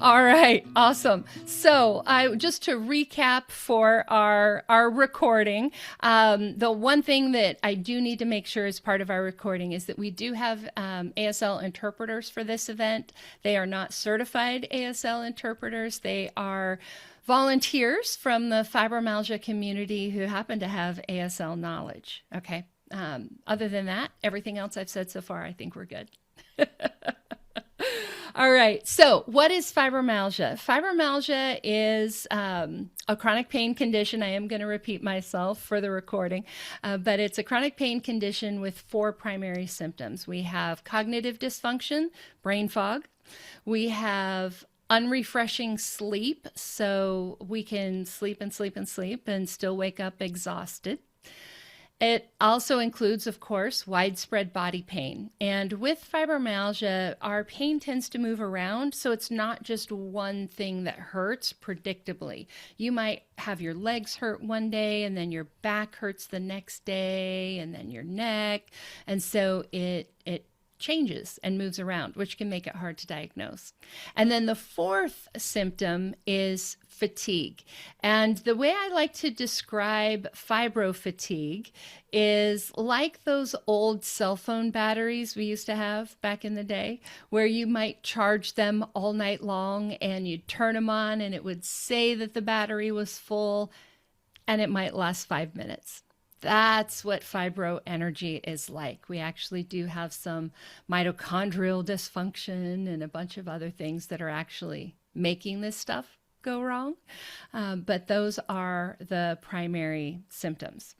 All right, awesome. So, just to recap for our recording, the one thing that I do need to make sure is part of our recording is that we do have ASL interpreters for this event. They are not certified ASL interpreters. They are volunteers from the fibromyalgia community who happen to have ASL knowledge. Okay. Other than that, everything else I've said so far, I think we're good. All right. So what is fibromyalgia? Fibromyalgia is a chronic pain condition. I am going to repeat myself for the recording, but it's a chronic pain condition with 4 primary symptoms. We have cognitive dysfunction, brain fog. We have unrefreshing sleep, so we can sleep and sleep and sleep and still wake up exhausted. It also includes, of course, widespread body pain. And with fibromyalgia, our pain tends to move around, so it's not just one thing that hurts predictably. You might have your legs hurt one day, and then your back hurts the next day, and then your neck. And so it changes and moves around, which can make it hard to diagnose. And then the 4th symptom is fatigue. And the way I like to describe fibro fatigue is like those old cell phone batteries we used to have back in the day, where you might charge them all night long and you'd turn them on and it would say that the battery was full and it might last 5 minutes. That's what fibro energy is like. We actually do have some mitochondrial dysfunction and a bunch of other things that are actually making this stuff go wrong. But those are the primary symptoms.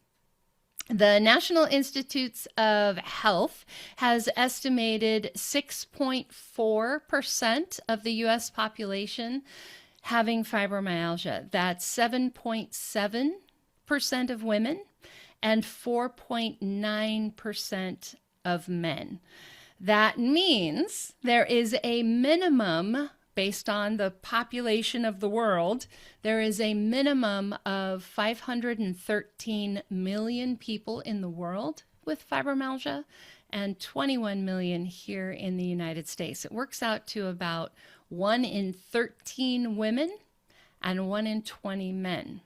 The National Institutes of Health has estimated 6.4% of the U.S. population having fibromyalgia. That's 7.7% of women and 4.9% of men. That means there is a minimum, based on the population of the world, there is a minimum of 513 million people in the world with fibromyalgia and 21 million here in the United States. It works out to about 1 in 13 women and 1 in 20 men,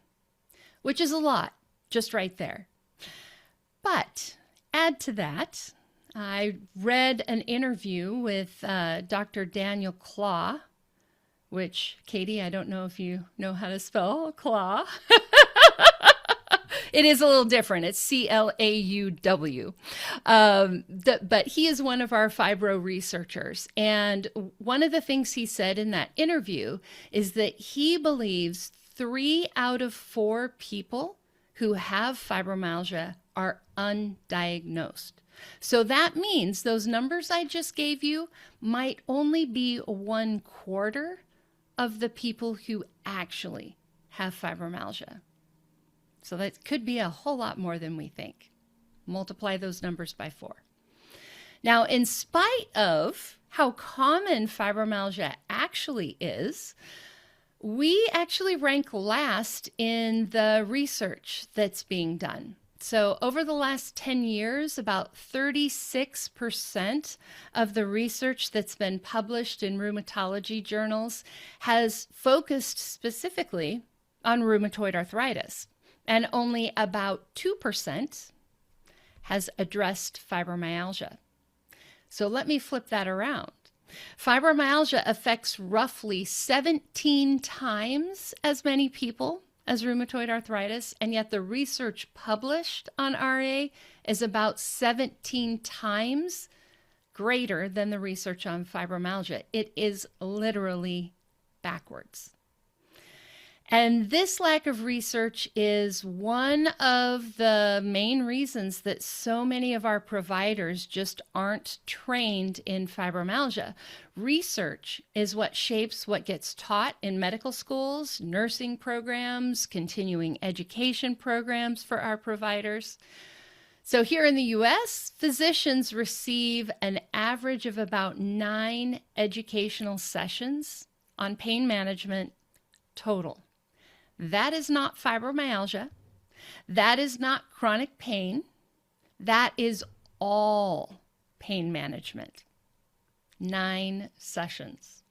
which is a lot just right there. But add to that, I read an interview with Dr. Daniel Claw, which, Katie, I don't know if you know how to spell Claw. It is a little different. It's C-L-A-U-W. But he is one of our fibro researchers. And one of the things he said in that interview is that he believes 3 out of 4 people who have fibromyalgia are undiagnosed. So that means those numbers I just gave you might only be 1/4 of the people who actually have fibromyalgia. So that could be a whole lot more than we think. Multiply those numbers by 4. Now, in spite of how common fibromyalgia actually is, we actually rank last in the research that's being done. So over the last 10 years, about 36% of the research that's been published in rheumatology journals has focused specifically on rheumatoid arthritis, and only about 2% has addressed fibromyalgia. So let me flip that around. Fibromyalgia affects roughly 17 times as many people as rheumatoid arthritis, and yet the research published on RA is about 17 times greater than the research on fibromyalgia. It is literally backwards. And this lack of research is one of the main reasons that so many of our providers just aren't trained in fibromyalgia. Research is what shapes what gets taught in medical schools, nursing programs, continuing education programs for our providers. So here in the U.S., physicians receive an average of about 9 educational sessions on pain management total. That is not fibromyalgia. That is not chronic pain. That is all pain management. 9 sessions.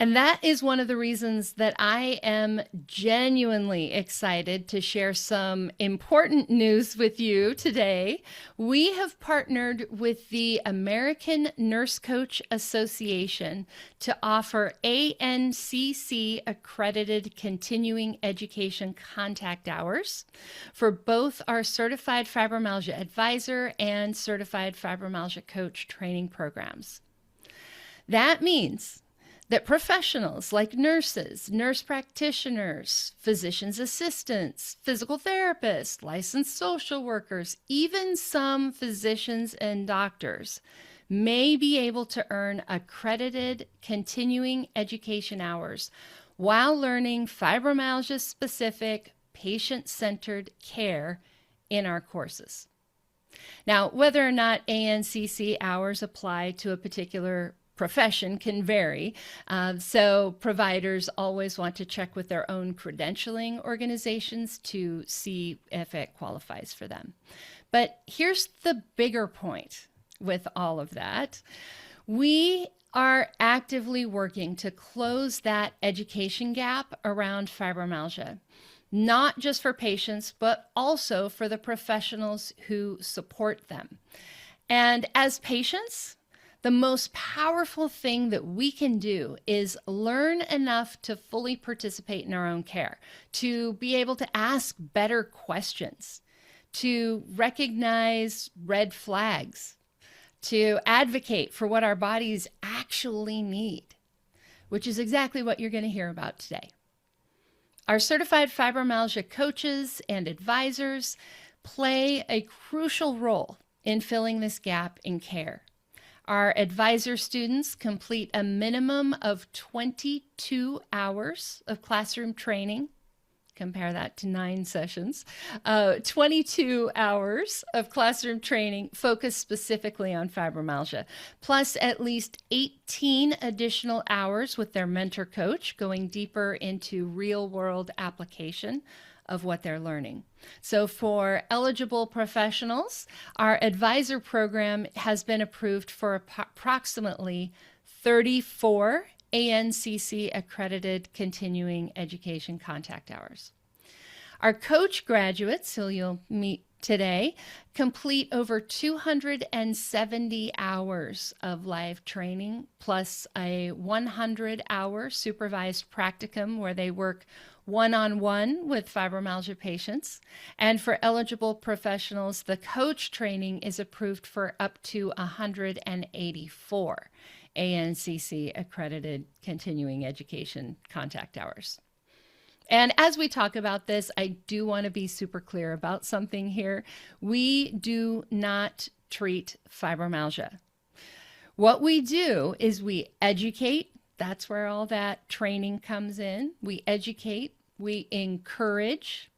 And that is one of the reasons that I am genuinely excited to share some important news with you today. We have partnered with the American Nurse Coach Association to offer ANCC accredited continuing education contact hours for both our Certified Fibromyalgia Advisor and Certified Fibromyalgia Coach training programs. That means that professionals like nurses, nurse practitioners, physician's assistants, physical therapists, licensed social workers, even some physicians and doctors may be able to earn accredited continuing education hours while learning fibromyalgia-specific, patient-centered care in our courses. Now, whether or not ANCC hours apply to a particular profession can vary. So providers always want to check with their own credentialing organizations to see if it qualifies for them. But here's the bigger point with all of that. We are actively working to close that education gap around fibromyalgia, not just for patients, but also for the professionals who support them. And as patients, the most powerful thing that we can do is learn enough to fully participate in our own care, to be able to ask better questions, to recognize red flags, to advocate for what our bodies actually need, which is exactly what you're going to hear about today. Our certified fibromyalgia coaches and advisors play a crucial role in filling this gap in care. Our advisor students complete a minimum of 22 hours of classroom training. Compare that to 9 sessions. 22 hours of classroom training focused specifically on fibromyalgia, plus at least 18 additional hours with their mentor coach, going deeper into real-world application of what they're learning. So for eligible professionals, our advisor program has been approved for approximately 34 ANCC accredited continuing education contact hours. Our coach graduates, who you'll meet today, complete over 270 hours of live training, plus a 100-hour supervised practicum where they work one-on-one with fibromyalgia patients. And for eligible professionals, the coach training is approved for up to 184 ANCC accredited continuing education contact hours. And as we talk about this, I do want to be super clear about something here. We do not treat fibromyalgia. What we do is we educate. That's where all that training comes in. We educate, we encourage,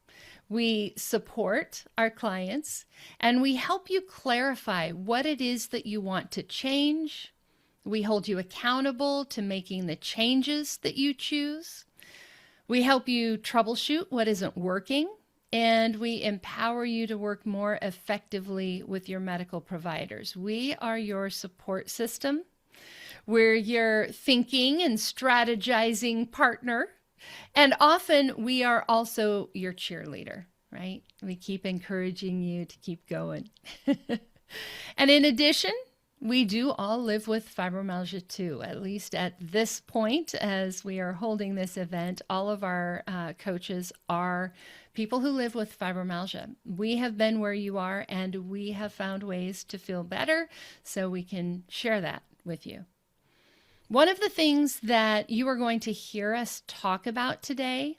we support our clients, and we help you clarify what it is that you want to change. We hold you accountable to making the changes that you choose. We help you troubleshoot what isn't working, and we empower you to work more effectively with your medical providers. We are your support system. We're your thinking and strategizing partner. And often we are also your cheerleader, right? We keep encouraging you to keep going. And in addition, we do all live with fibromyalgia too, at least at this point as we are holding this event. All of our coaches are people who live with fibromyalgia. We have been where you are, and we have found ways to feel better, so we can share that with you. One of the things that you are going to hear us talk about today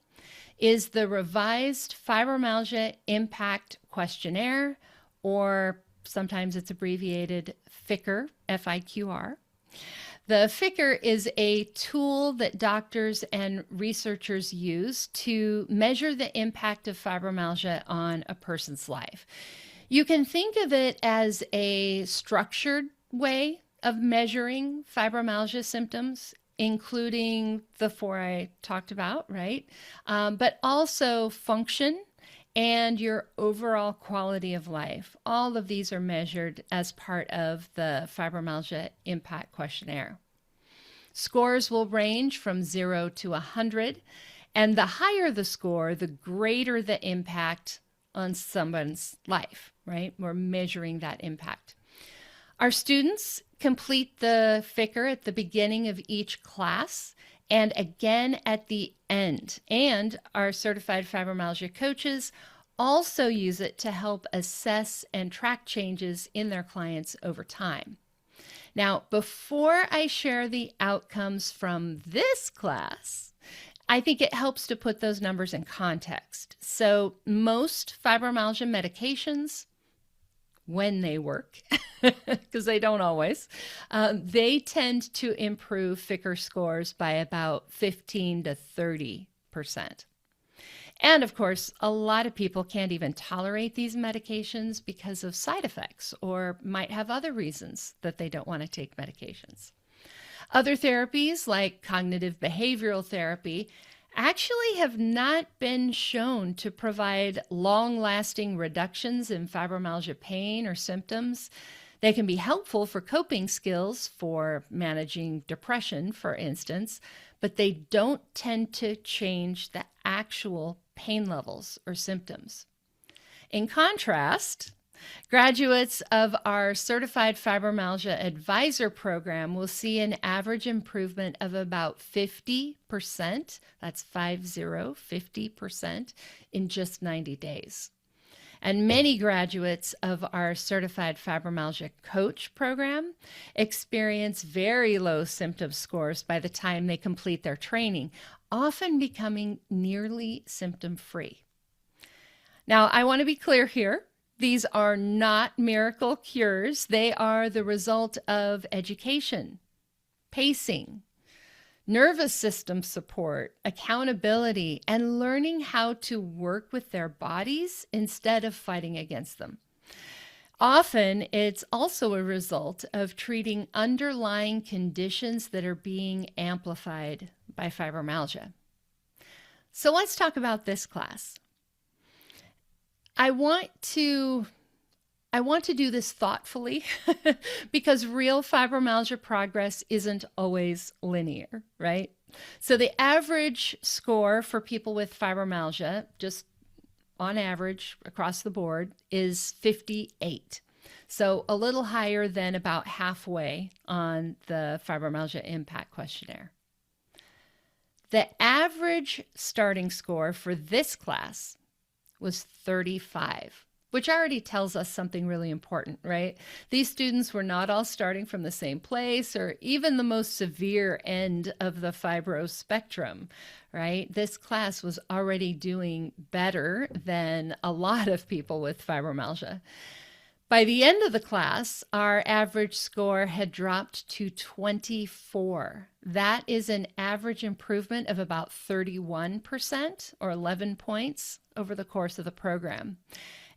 is the revised Fibromyalgia Impact Questionnaire, or sometimes it's abbreviated FICR, F-I-Q-R. The FICR is a tool that doctors and researchers use to measure the impact of fibromyalgia on a person's life. You can think of it as a structured way of measuring fibromyalgia symptoms, including the 4 I talked about, right? But also function and your overall quality of life. All of these are measured as part of the Fibromyalgia Impact Questionnaire. Scores will range from 0 to 100, and the higher the score, the greater the impact on someone's life, right? We're measuring that impact. Our students complete the FICR at the beginning of each class and again at the end. And our certified fibromyalgia coaches also use it to help assess and track changes in their clients over time. Now, before I share the outcomes from this class, I think it helps to put those numbers in context. So most fibromyalgia medications, when they work, because they don't always, they tend to improve FICR scores by about 15 to 30%. And of course, a lot of people can't even tolerate these medications because of side effects or might have other reasons that they don't want to take medications. Other therapies like cognitive behavioral therapy actually have not been shown to provide long-lasting reductions in fibromyalgia pain or symptoms. They can be helpful for coping skills, for managing depression, for instance, but they don't tend to change the actual pain levels or symptoms. In contrast, graduates of our Certified Fibromyalgia Advisor program will see an average improvement of about 50%, that's 50%, in just 90 days. And many graduates of our Certified Fibromyalgia Coach program experience very low symptom scores by the time they complete their training, often becoming nearly symptom-free. Now, I want to be clear here. These are not miracle cures. They are the result of education, pacing, nervous system support, accountability, and learning how to work with their bodies instead of fighting against them. Often, it's also a result of treating underlying conditions that are being amplified by fibromyalgia. So let's talk about this class. I want to do this thoughtfully because real fibromyalgia progress isn't always linear, right? So the average score for people with fibromyalgia, just on average across the board, is 58. So a little higher than about halfway on the Fibromyalgia Impact Questionnaire. The average starting score for this class was 35, which already tells us something really important, right? These students were not all starting from the same place or even the most severe end of the fibro spectrum, right? This class was already doing better than a lot of people with fibromyalgia. By the end of the class, our average score had dropped to 24. That is an average improvement of about 31% or 11 points over the course of the program.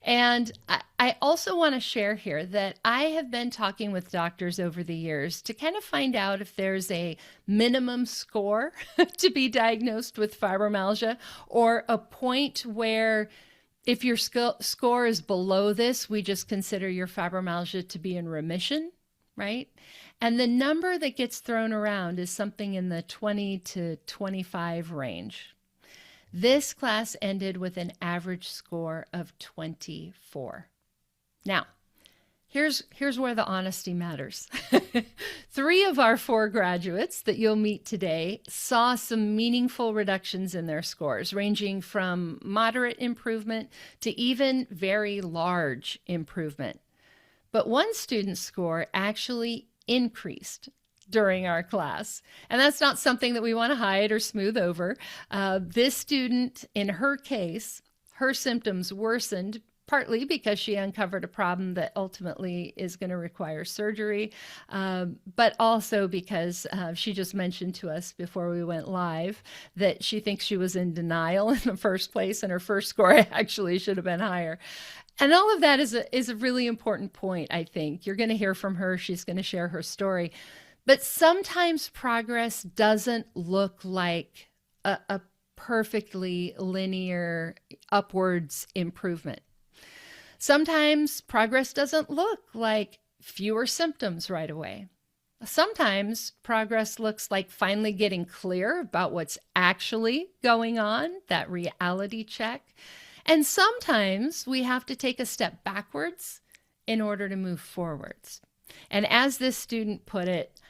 And I also want to share here that I have been talking with doctors over the years to kind of find out if there's a minimum score to be diagnosed with fibromyalgia or a point where if your score is below this, we just consider your fibromyalgia to be in remission, right? And the number that gets thrown around is something in the 20 to 25 range. This class ended with an average score of 24. Now, here's where the honesty matters. 3 of our 4 graduates that you'll meet today saw some meaningful reductions in their scores, ranging from moderate improvement to even very large improvement. But one student's score actually increased during our class. And that's not something that we want to hide or smooth over. This student, in her case, her symptoms worsened partly because she uncovered a problem that ultimately is going to require surgery, but also because she just mentioned to us before we went live that she thinks she was in denial in the first place and her first score actually should have been higher. And all of that is a really important point, I think. You're going to hear from her. She's going to share her story. But sometimes progress doesn't look like a perfectly linear upwards improvement. Sometimes progress doesn't look like fewer symptoms right away. Sometimes progress looks like finally getting clear about what's actually going on, that reality check. And sometimes we have to take a step backwards in order to move forwards. And as this student put it,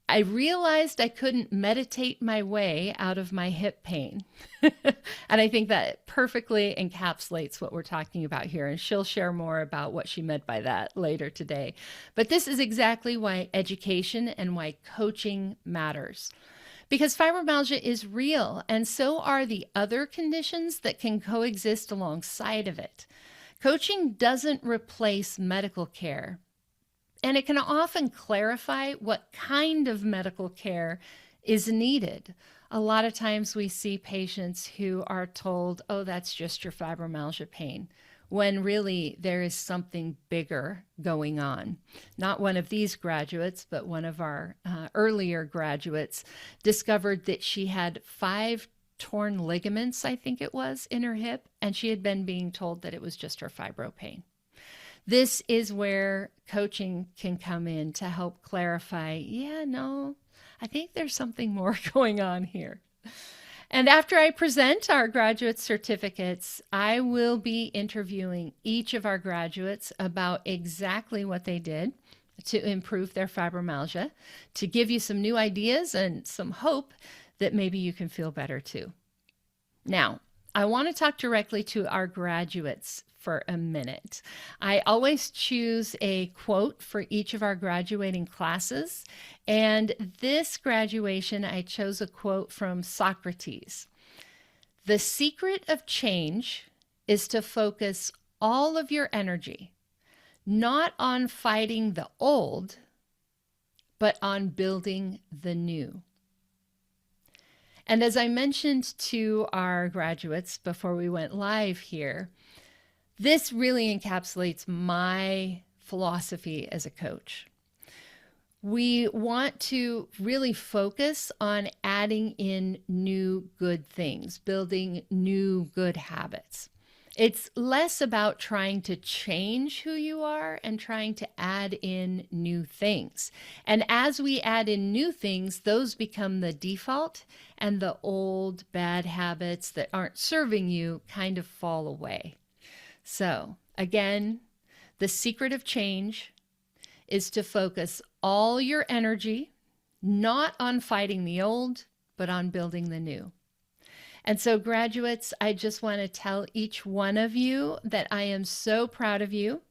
I realized I couldn't meditate my way out of my hip pain. And I think that perfectly encapsulates what we're talking about here. And she'll share more about what she meant by that later today. But this is exactly why education and why coaching matters. Because fibromyalgia is real, and so are the other conditions that can coexist alongside of it. Coaching doesn't replace medical care. And it can often clarify what kind of medical care is needed. A lot of times we see patients who are told, oh, that's just your fibromyalgia pain, when really there is something bigger going on. Not one of these graduates, but one of our earlier graduates discovered that she had 5 torn ligaments, I think it was, in her hip, and she had been being told that it was just her fibro pain. This is where coaching can come in to help clarify, I think there's something more going on here. And after I present our graduate certificates, I will be interviewing each of our graduates about exactly what they did to improve their fibromyalgia, to give you some new ideas and some hope that maybe you can feel better too. Now, I want to talk directly to our graduates for a minute. I always choose a quote for each of our graduating classes. And this graduation, I chose a quote from Socrates. The secret of change is to focus all of your energy, not on fighting the old, but on building the new. And as I mentioned to our graduates before we went live here, this really encapsulates my philosophy as a coach. We want to really focus on adding in new good things, building new good habits. It's less about trying to change who you are and trying to add in new things. And as we add in new things, those become the default, and the old bad habits that aren't serving you kind of fall away. So again, the secret of change is to focus all your energy, not on fighting the old, but on building the new. And so graduates, I just want to tell each one of you that I am so proud of you.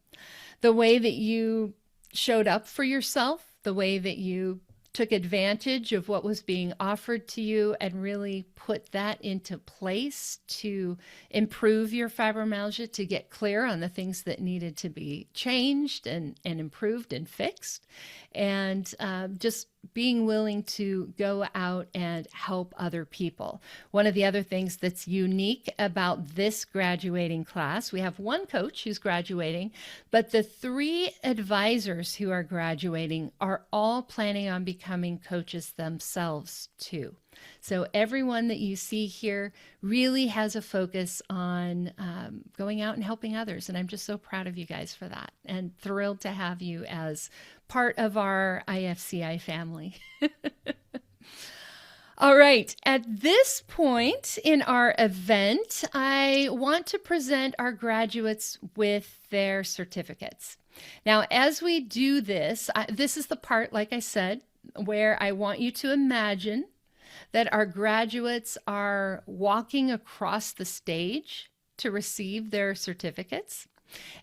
The way that you showed up for yourself, the way that you took advantage of what was being offered to you and really put that into place to improve your fibromyalgia, to get clear on the things that needed to be changed and improved and fixed, and just being willing to go out and help other people. One of the other things that's unique about this graduating class, we have one coach who's graduating, but the 3 advisors who are graduating are all planning on becoming coaches themselves too. So everyone that you see here really has a focus on going out and helping others. And I'm just so proud of you guys for that, and thrilled to have you as part of our IFCI family. All right. At this point in our event, I want to present our graduates with their certificates. Now, as we do this, this is the part, like I said, where I want you to imagine that our graduates are walking across the stage to receive their certificates.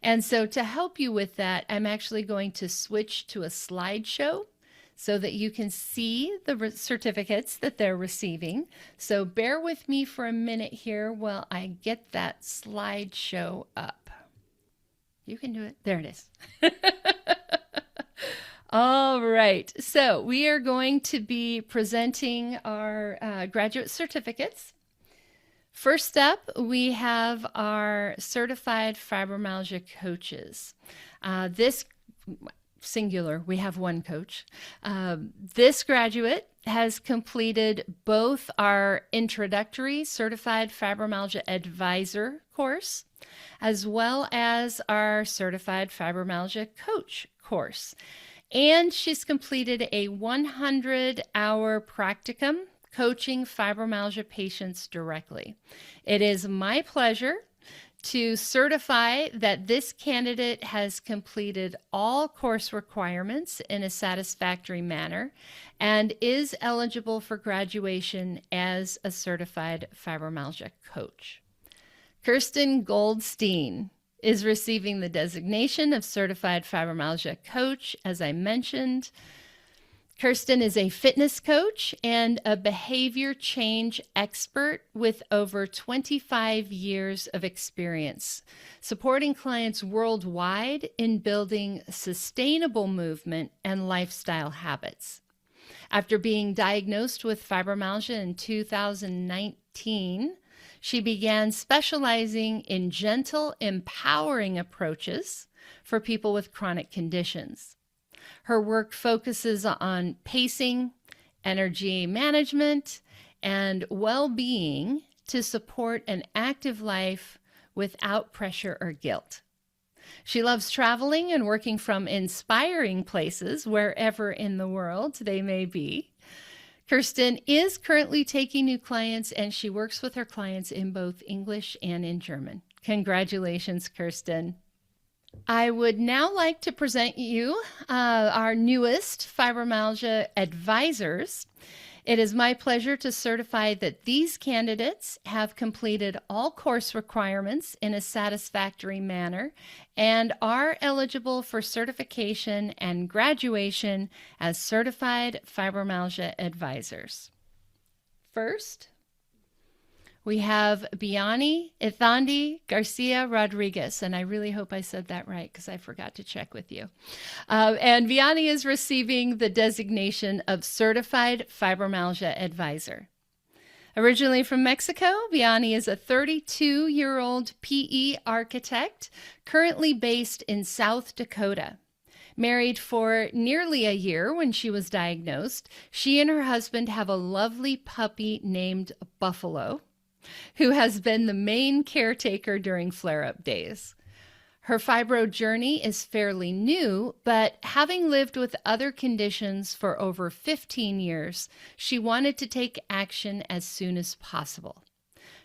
And so to help you with that, I'm actually going to switch to a slideshow so that you can see the certificates that they're receiving. So bear with me for a minute here while I get that slideshow up. You can do it. There it is. All right. So we are going to be presenting our graduate certificates. First up, we have our certified fibromyalgia coaches. This singular, we have one coach. This graduate has completed both our introductory certified fibromyalgia advisor course, as well as our certified fibromyalgia coach course. And she's completed a 100-hour practicum coaching fibromyalgia patients directly. It is my pleasure to certify that this candidate has completed all course requirements in a satisfactory manner and is eligible for graduation as a certified fibromyalgia coach. Kirsten Goldstein is receiving the designation of certified fibromyalgia coach, as I mentioned. Kirsten is a fitness coach and a behavior change expert with over 25 years of experience, supporting clients worldwide in building sustainable movement and lifestyle habits. After being diagnosed with fibromyalgia in 2019, she began specializing in gentle, empowering approaches for people with chronic conditions. Her work focuses on pacing, energy management, and well-being to support an active life without pressure or guilt. She loves traveling and working from inspiring places wherever in the world they may be. Kirsten is currently taking new clients, and she works with her clients in both English and in German. Congratulations, Kirsten. I would now like to present you our newest fibromyalgia advisors. It is my pleasure to certify that these candidates have completed all course requirements in a satisfactory manner and are eligible for certification and graduation as certified fibromyalgia advisors. First, we have Biani Ithandi Garcia Rodriguez, and I really hope I said that right because I forgot to check with you. And Biani is receiving the designation of Certified Fibromyalgia Advisor. Originally from Mexico, Biani is a 32-year-old PE architect currently based in South Dakota. Married for nearly a year when she was diagnosed, she and her husband have a lovely puppy named Buffalo, who has been the main caretaker during flare-up days. Her fibro journey is fairly new, but having lived with other conditions for over 15 years, she wanted to take action as soon as possible.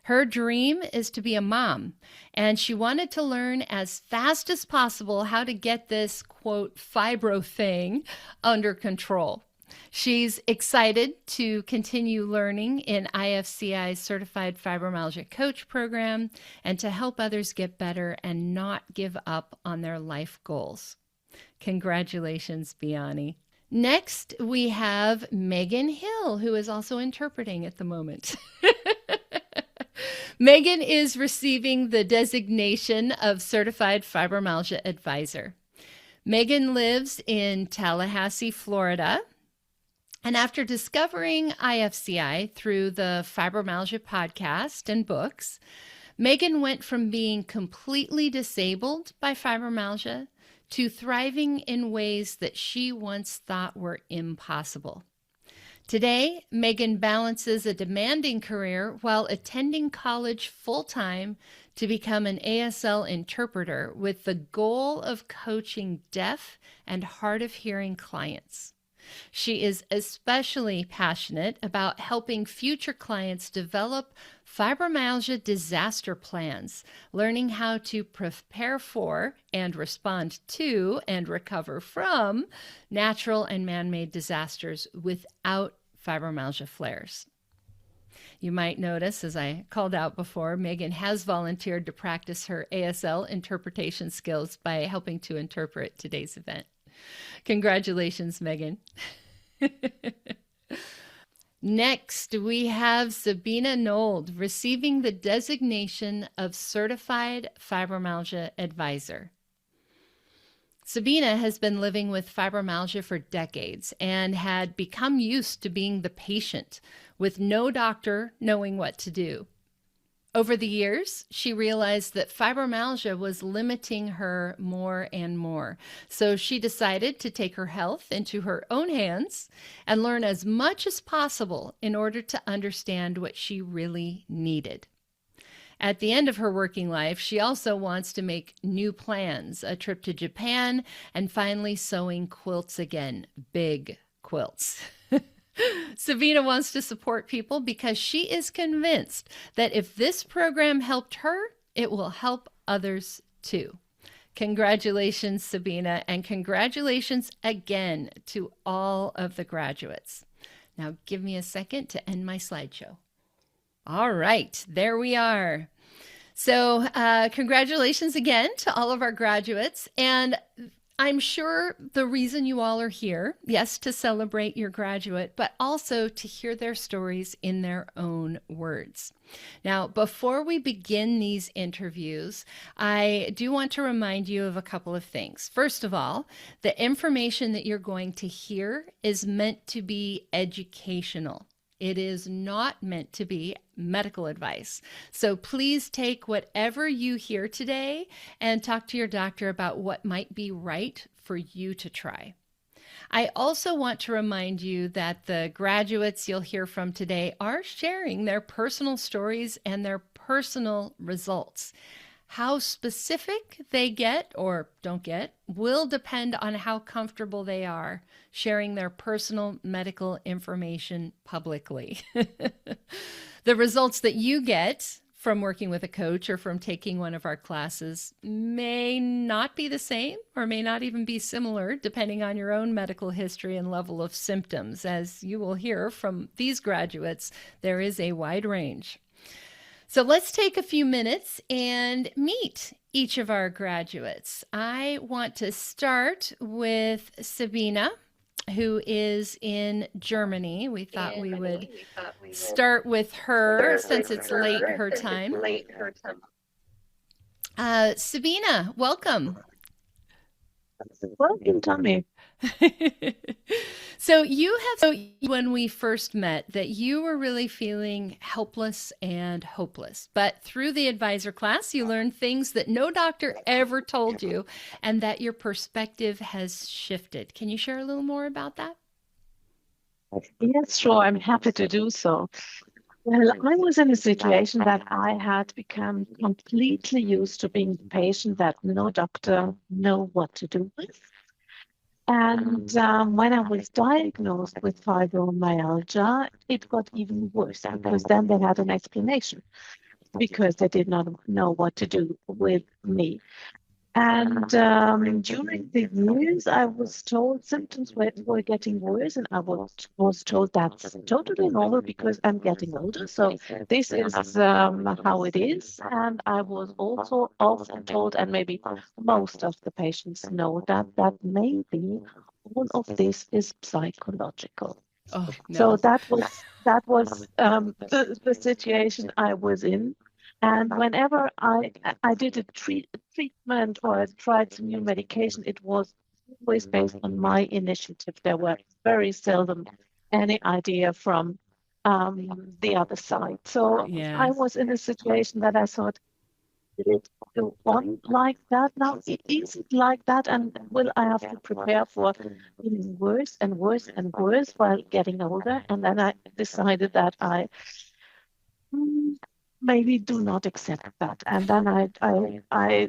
Her dream is to be a mom, and she wanted to learn as fast as possible how to get this, quote, fibro thing under control. She's excited to continue learning in IFCI's Certified Fibromyalgia Coach program and to help others get better and not give up on their life goals. Congratulations, Biani. Next, we have Megan Hill, who is also interpreting at the moment. Megan is receiving the designation of Certified Fibromyalgia Advisor. Megan lives in Tallahassee, Florida. And after discovering IFCI through the Fibromyalgia Podcast and books, Megan went from being completely disabled by fibromyalgia to thriving in ways that she once thought were impossible. Today, Megan balances a demanding career while attending college full-time to become an ASL interpreter with the goal of coaching deaf and hard of hearing clients. She is especially passionate about helping future clients develop fibromyalgia disaster plans, learning how to prepare for and respond to and recover from natural and man-made disasters without fibromyalgia flares. You might notice, as I called out before, Megan has volunteered to practice her ASL interpretation skills by helping to interpret today's event. Congratulations, Megan. Next, we have Sabina Nold receiving the designation of Certified Fibromyalgia Advisor. Sabina has been living with fibromyalgia for decades and had become used to being the patient with no doctor knowing what to do. Over the years, she realized that fibromyalgia was limiting her more and more. So she decided to take her health into her own hands and learn as much as possible in order to understand what she really needed. At the end of her working life, she also wants to make new plans, a trip to Japan, and finally sewing quilts again, big quilts. Sabina wants to support people because she is convinced that if this program helped her, it will help others too. Congratulations, Sabina, and congratulations again to all of the graduates. Now, give me a second to end my slideshow. All right, there we are. So congratulations again to all of our graduates. And I'm sure the reason you all are here, yes, to celebrate your graduate, but also to hear their stories in their own words. Now, before we begin these interviews, I do want to remind you of a couple of things. First of all, the information that you're going to hear is meant to be educational. It is not meant to be medical advice. So please take whatever you hear today and talk to your doctor about what might be right for you to try. I also want to remind you that the graduates you'll hear from today are sharing their personal stories and their personal results. How specific they get or don't get will depend on how comfortable they are sharing their personal medical information publicly. The results that you get from working with a coach or from taking one of our classes may not be the same or may not even be similar depending on your own medical history and level of symptoms. As you will hear from these graduates, there is a wide range. So let's take a few minutes and meet each of our graduates. I want to start with Sabina, who is in Germany. We thought we would start with her since it's late her time. Sabina, welcome. Welcome, Tommy. So when we first met, that you were really feeling helpless and hopeless. But through the advisor class, you learned things that no doctor ever told you, and that your perspective has shifted. Can you share a little more about that? Yes, sure. I'm happy to do so. Well, I was in a situation that I had become completely used to being the patient that no doctor know what to do with. And when I was diagnosed with fibromyalgia, it got even worse because then they had an explanation because they did not know what to do with me. And during the years, I was told symptoms were getting worse, and I was told that's totally normal because I'm getting older. So this is how it is. And I was also often told, and maybe most of the patients know that maybe all of this is psychological. Oh, no. So that was the situation I was in. And whenever I did a treatment or I tried some new medication, it was always based on my initiative. There were very seldom any idea from the other side. So Yeah. I was in a situation that I thought, did it go on like that now? Is it like that? And will I have to prepare for feeling worse and worse and worse while getting older? And then I decided that I maybe do not accept that. And then I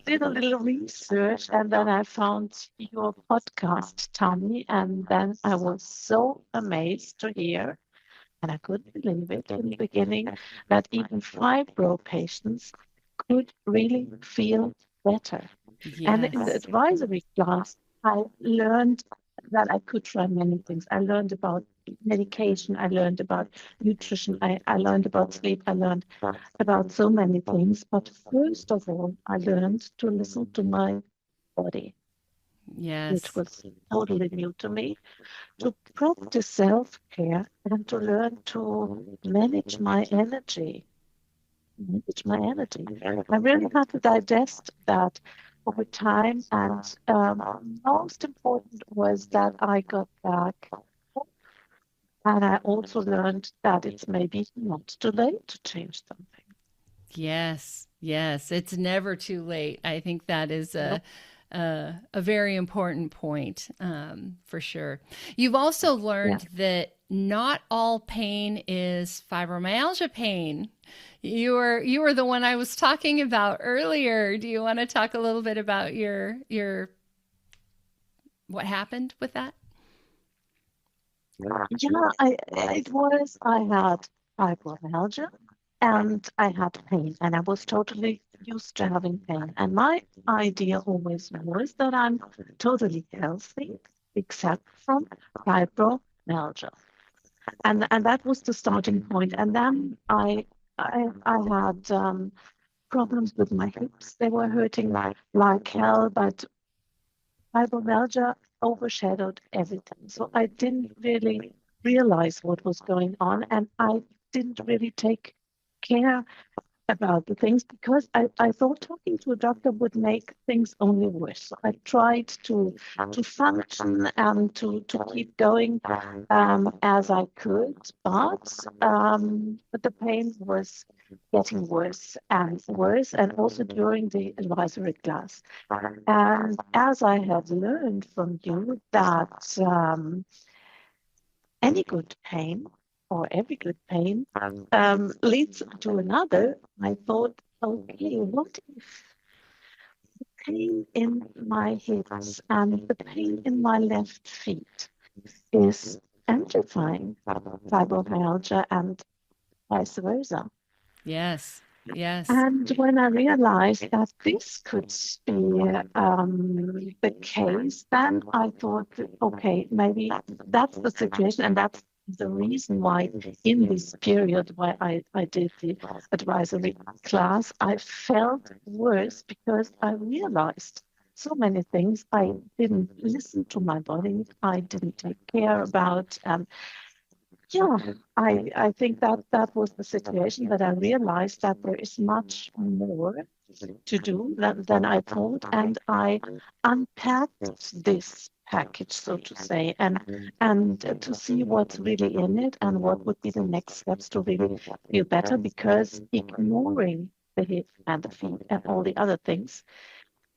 did a little research, and then I found your podcast, Tommy, and then I was so amazed to hear, and I couldn't believe it in the beginning, that even fibro patients could really feel better. And in the advisory class, I learned that I could try many things. I learned about medication, I learned about nutrition, I learned about sleep, I learned about so many things. But first of all, I learned to listen to my body, which was totally new to me, to practice self-care and to learn to manage my energy. I really had to digest that over time, and most important was that I got back, and I also learned that it's maybe not too late to change something. Yes, yes, it's never too late. I think that is a very important point, for sure. You've also Yeah. learned that not all pain is fibromyalgia pain. You were the one I was talking about earlier. Do you want to talk a little bit about your what happened with that? Yeah, I had fibromyalgia and I had pain, and I was totally used to having pain. And my idea always was that I'm totally healthy except from fibromyalgia. And that was the starting point. And then I had problems with my hips. They were hurting like hell, but fibromyalgia overshadowed everything. So I didn't really realize what was going on, and I didn't really take care about the things because I thought talking to a doctor would make things only worse. So I tried to function and to keep going as I could, but the pain was getting worse and worse, and also during the advisory class. And as I have learned from you that any good pain or every good pain leads to another, I thought, okay, what if pain in my hips and the pain in my left feet is amplifying fibromyalgia and vice versa? Yes, yes. And when I realized that this could be the case, then I thought, okay, maybe that's the situation, and that's the reason why in this period where I did the advisory class, I felt worse because I realized so many things. I didn't listen to my body. I didn't take care about. Yeah, I think that that was the situation that I realized that there is much more to do than I thought, and I unpacked this package, so to say, and to see what's really in it and what would be the next steps to really feel better. Because ignoring the hip and the feet and all the other things,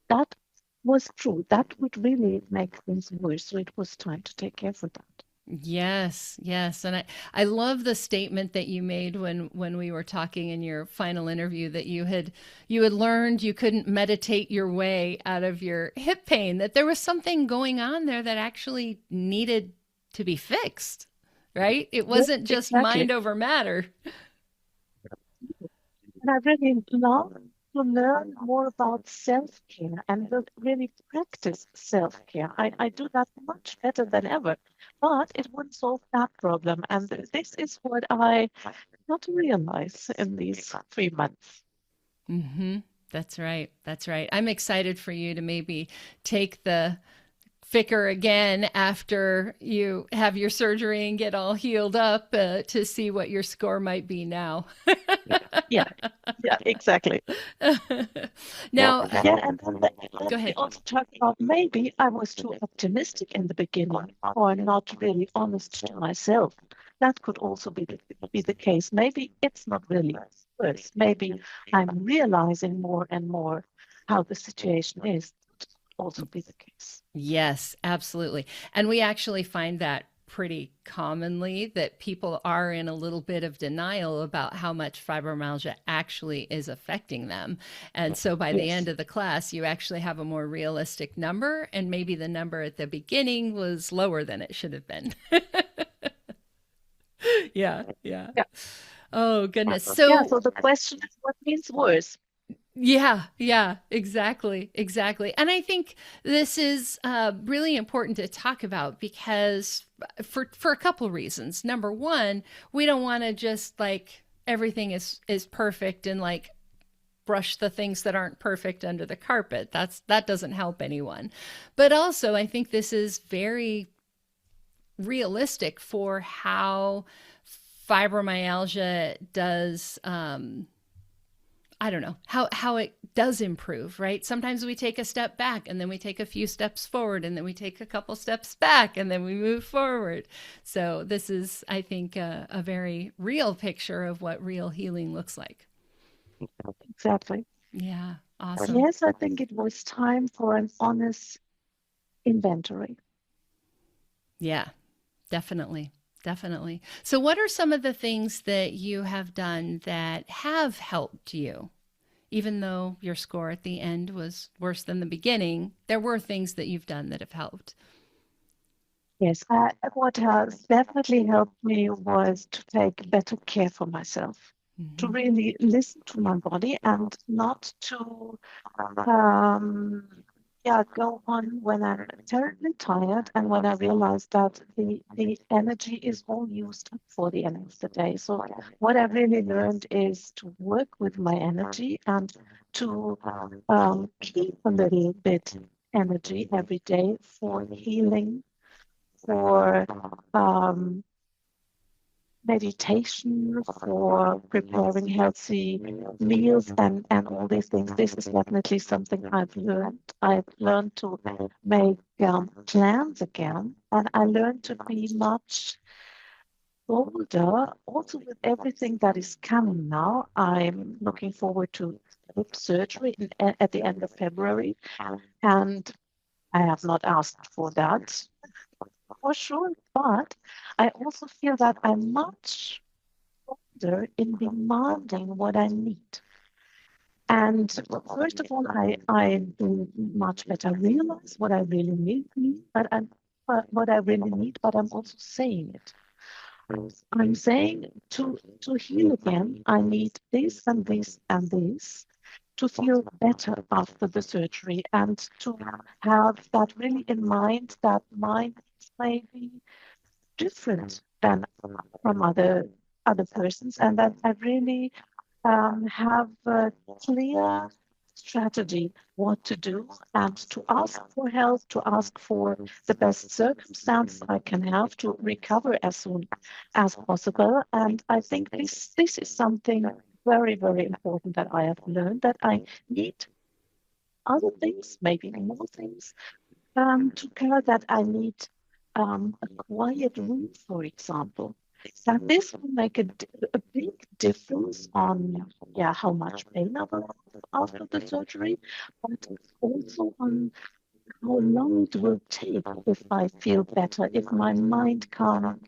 that was true. That would really make things worse. So it was time to take care for that. Yes, yes. And I love the statement that you made when we were talking in your final interview that you had learned you couldn't meditate your way out of your hip pain, that there was something going on there that actually needed to be fixed, right? It Yes, wasn't just exactly. mind over matter. And I really love to learn more about self-care and to really practice self-care. I do that much better than ever, but it wouldn't solve that problem. And this is what I not to realize in these 3 months. Mhm. That's right. That's right. I'm excited for you to maybe take the Ficker again after you have your surgery and get all healed up, to see what your score might be now. Yeah, yeah, exactly. Now, Yeah, and go we ahead. also talked about maybe I was too optimistic in the beginning or not really honest to myself. That could also be the case. Maybe it's not really worse. Maybe I'm realizing more and more how the situation is. Also be the case. Yes, absolutely. And we actually find that pretty commonly that people are in a little bit of denial about how much fibromyalgia actually is affecting them. And so by the Yes. end of the class, you actually have a more realistic number, and maybe the number at the beginning was lower than it should have been. Yeah, yeah. Yeah. Oh, goodness. Yeah. So So the question is, what means worse? yeah, yeah, exactly, exactly. And I think this is really important to talk about because for a couple reasons. Number one, we don't want to just like everything is perfect and like brush the things that aren't perfect under the carpet. That doesn't help anyone. But also, I think this is very realistic for how fibromyalgia does. I don't know how it does improve, right? Sometimes we take a step back and then we take a few steps forward and then we take a couple steps back and then we move forward. So this is, I think, a very real picture of what real healing looks like. Exactly. Yeah, awesome. Yes, I think it was time for an honest inventory. Yeah, definitely. Definitely. So, what are some of the things that you have done that have helped you? Even though your score at the end was worse than the beginning, there were things that you've done that have helped. Yes, what has definitely helped me was to take better care for myself, to Hmm. really listen to my body and not to um, yeah, go on when I'm terribly tired and when I realize that the energy is all used up for the end of the day. So what I really learned is to work with my energy and to keep a little bit energy every day for healing, for um, meditation, for preparing healthy meals, and all these things. This is definitely something I've learned. I've learned to make plans again, and I learned to be much bolder also with everything that is coming now. I'm looking forward to hip surgery at the end of February, and I have not asked for that for sure, but I also feel that I'm much in demanding what I need. And first of all, I do much better realize what I really need, what I really need, but I'm also saying it. I'm saying to heal again, I need this and this and this to feel better after the surgery and to have that really in mind that mine is maybe different than from other persons, and that I really have a clear strategy what to do and to ask for help, to ask for the best circumstance I can have to recover as soon as possible. And I think this is something very, very important that I have learned, that I need other things, maybe more things, to care, that I need a quiet room, for example. That this will make a big difference on, yeah, how much pain I will have after the surgery, but also on how long it will take if I feel better, if my mind can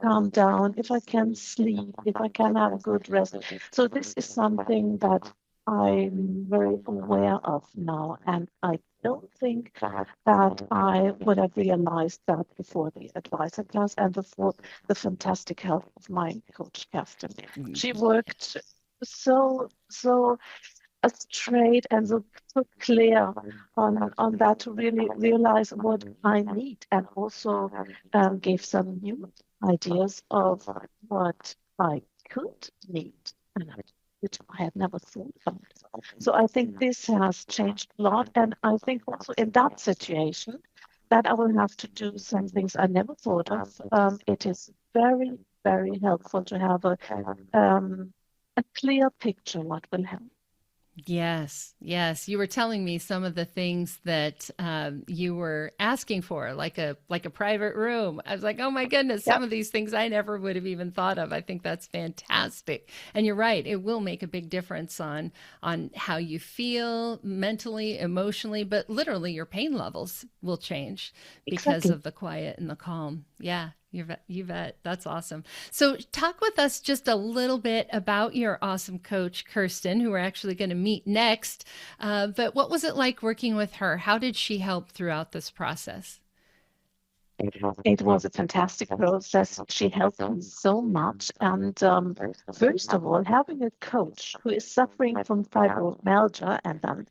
calm down, if I can sleep, if I can have a good rest. So this is something that I'm very aware of now, and I don't think that I would have realized that before the advisor class and before the fantastic help of my coach, Kerstin. She worked so straight and so clear on that to really realize what I need, and also gave some new ideas of what I could need, and which I had never thought about. So I think this has changed a lot, and I think also in that situation that I will have to do some things I never thought of. It is very, very helpful to have a clear picture what will help. Yes, yes. You were telling me some of the things that you were asking for, like a private room. I was like, oh my goodness, Yeah, some of these things I never would have even thought of. I think that's fantastic. And you're right, it will make a big difference on how you feel mentally, emotionally, but literally your pain levels will change because exactly. of the quiet and the calm. Yeah, you bet. That's awesome. So, talk with us just a little bit about your awesome coach, Kirsten, who we're actually going to meet next. But what was it like working with her? How did she help throughout this process? It was a fantastic process. She helped me so much. And first of all, having a coach who is suffering from fibromyalgia, and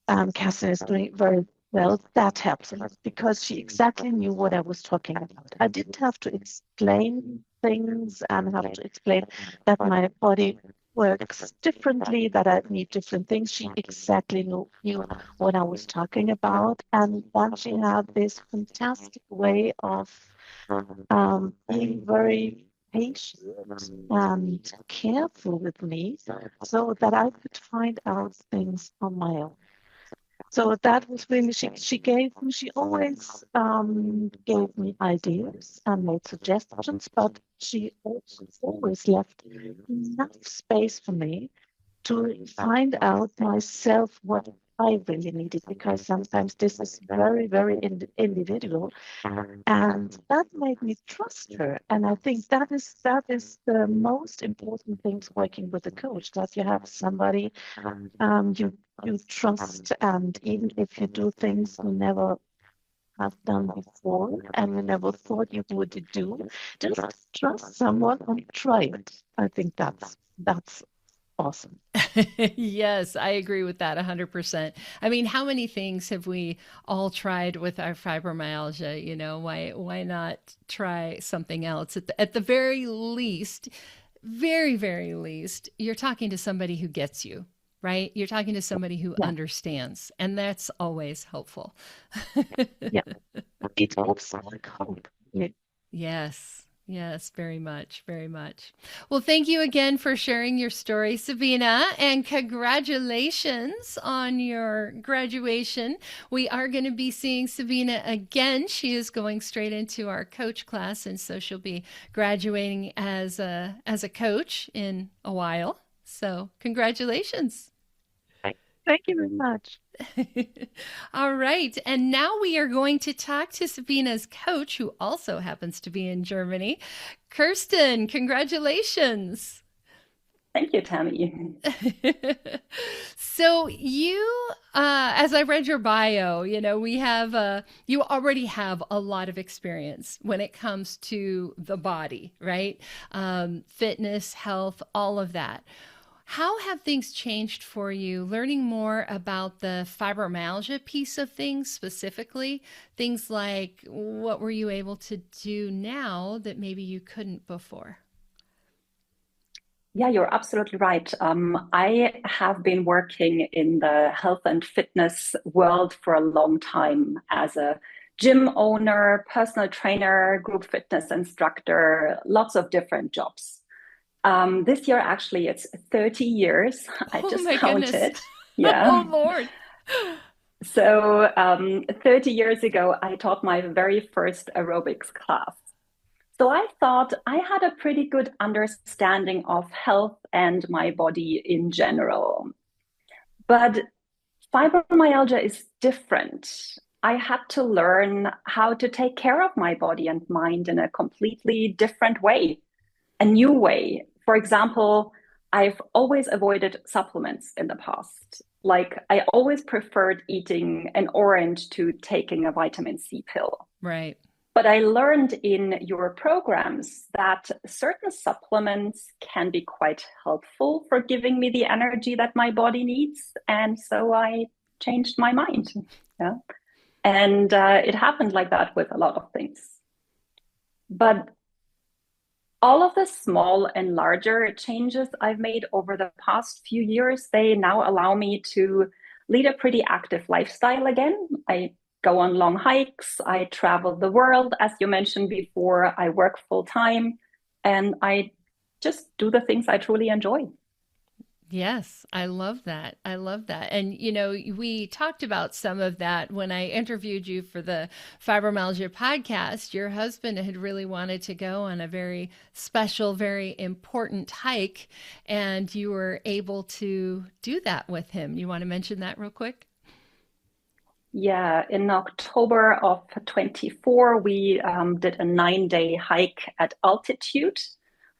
then Cassie is doing very well, that helps a lot because she exactly knew what I was talking about. I didn't have to explain things and have to explain that my body works differently, that I need different things. She exactly knew what I was talking about. And then she had this fantastic way of being very patient and careful with me so that I could find out things on my own. So that was really, she always gave me ideas and made suggestions, but she also always left enough space for me to find out myself what I really needed, because sometimes this is very, very individual, and that made me trust her. And I think that is the most important thing to working with a coach, that you have somebody you trust, and even if you do things you never have done before and you never thought you would do, just trust someone and try it. I think that's awesome. Yes, I agree with that 100%. I mean, how many things have we all tried with our fibromyalgia? You know, why not try something else? At the very least, very, very least, you're talking to somebody who gets you, right? You're talking to somebody who Yeah, understands, and that's always helpful. yeah. It also like hope. Yeah. Yes. Yes, very much, very much. Well, thank you again for sharing your story, Sabina, and congratulations on your graduation. We are going to be seeing Sabina again. She is going straight into our coach class, and so she'll be graduating as a coach in a while. So, congratulations. Thank you very much. All right. And now we are going to talk to Sabina's coach, who also happens to be in Germany. Kirsten, congratulations. Thank you, Tammy. So you, as I read your bio, you know, you already have a lot of experience when it comes to the body, right? Fitness, health, all of that. How have things changed for you learning more about the fibromyalgia piece of things specifically? Things like what were you able to do now that maybe you couldn't before? Yeah, you're absolutely right. I have been working in the health and fitness world for a long time as a gym owner, personal trainer, group fitness instructor, lots of different jobs. This year, actually, it's 30 years. I Oh just my goodness. counted. Yeah. Oh Lord. So 30 years ago, I taught my very first aerobics class. So I thought I had a pretty good understanding of health and my body in general. But fibromyalgia is different. I had to learn how to take care of my body and mind in a completely different way, a new way. For example, I've always avoided supplements in the past. Like I always preferred eating an orange to taking a vitamin C pill. Right. But I learned in your programs that certain supplements can be quite helpful for giving me the energy that my body needs. And so I changed my mind. Yeah. And it happened like that with a lot of things. But all of the small and larger changes I've made over the past few years, they now allow me to lead a pretty active lifestyle again. I go on long hikes, I travel the world, as you mentioned before, I work full time, and I just do the things I truly enjoy. Yes, I love that. I love that. And, you know, we talked about some of that when I interviewed you for the Fibromyalgia podcast. Your husband had really wanted to go on a very special, very important hike, and you were able to do that with him. You want to mention that real quick? Yeah, in October of 24, we did a 9-day hike at altitude.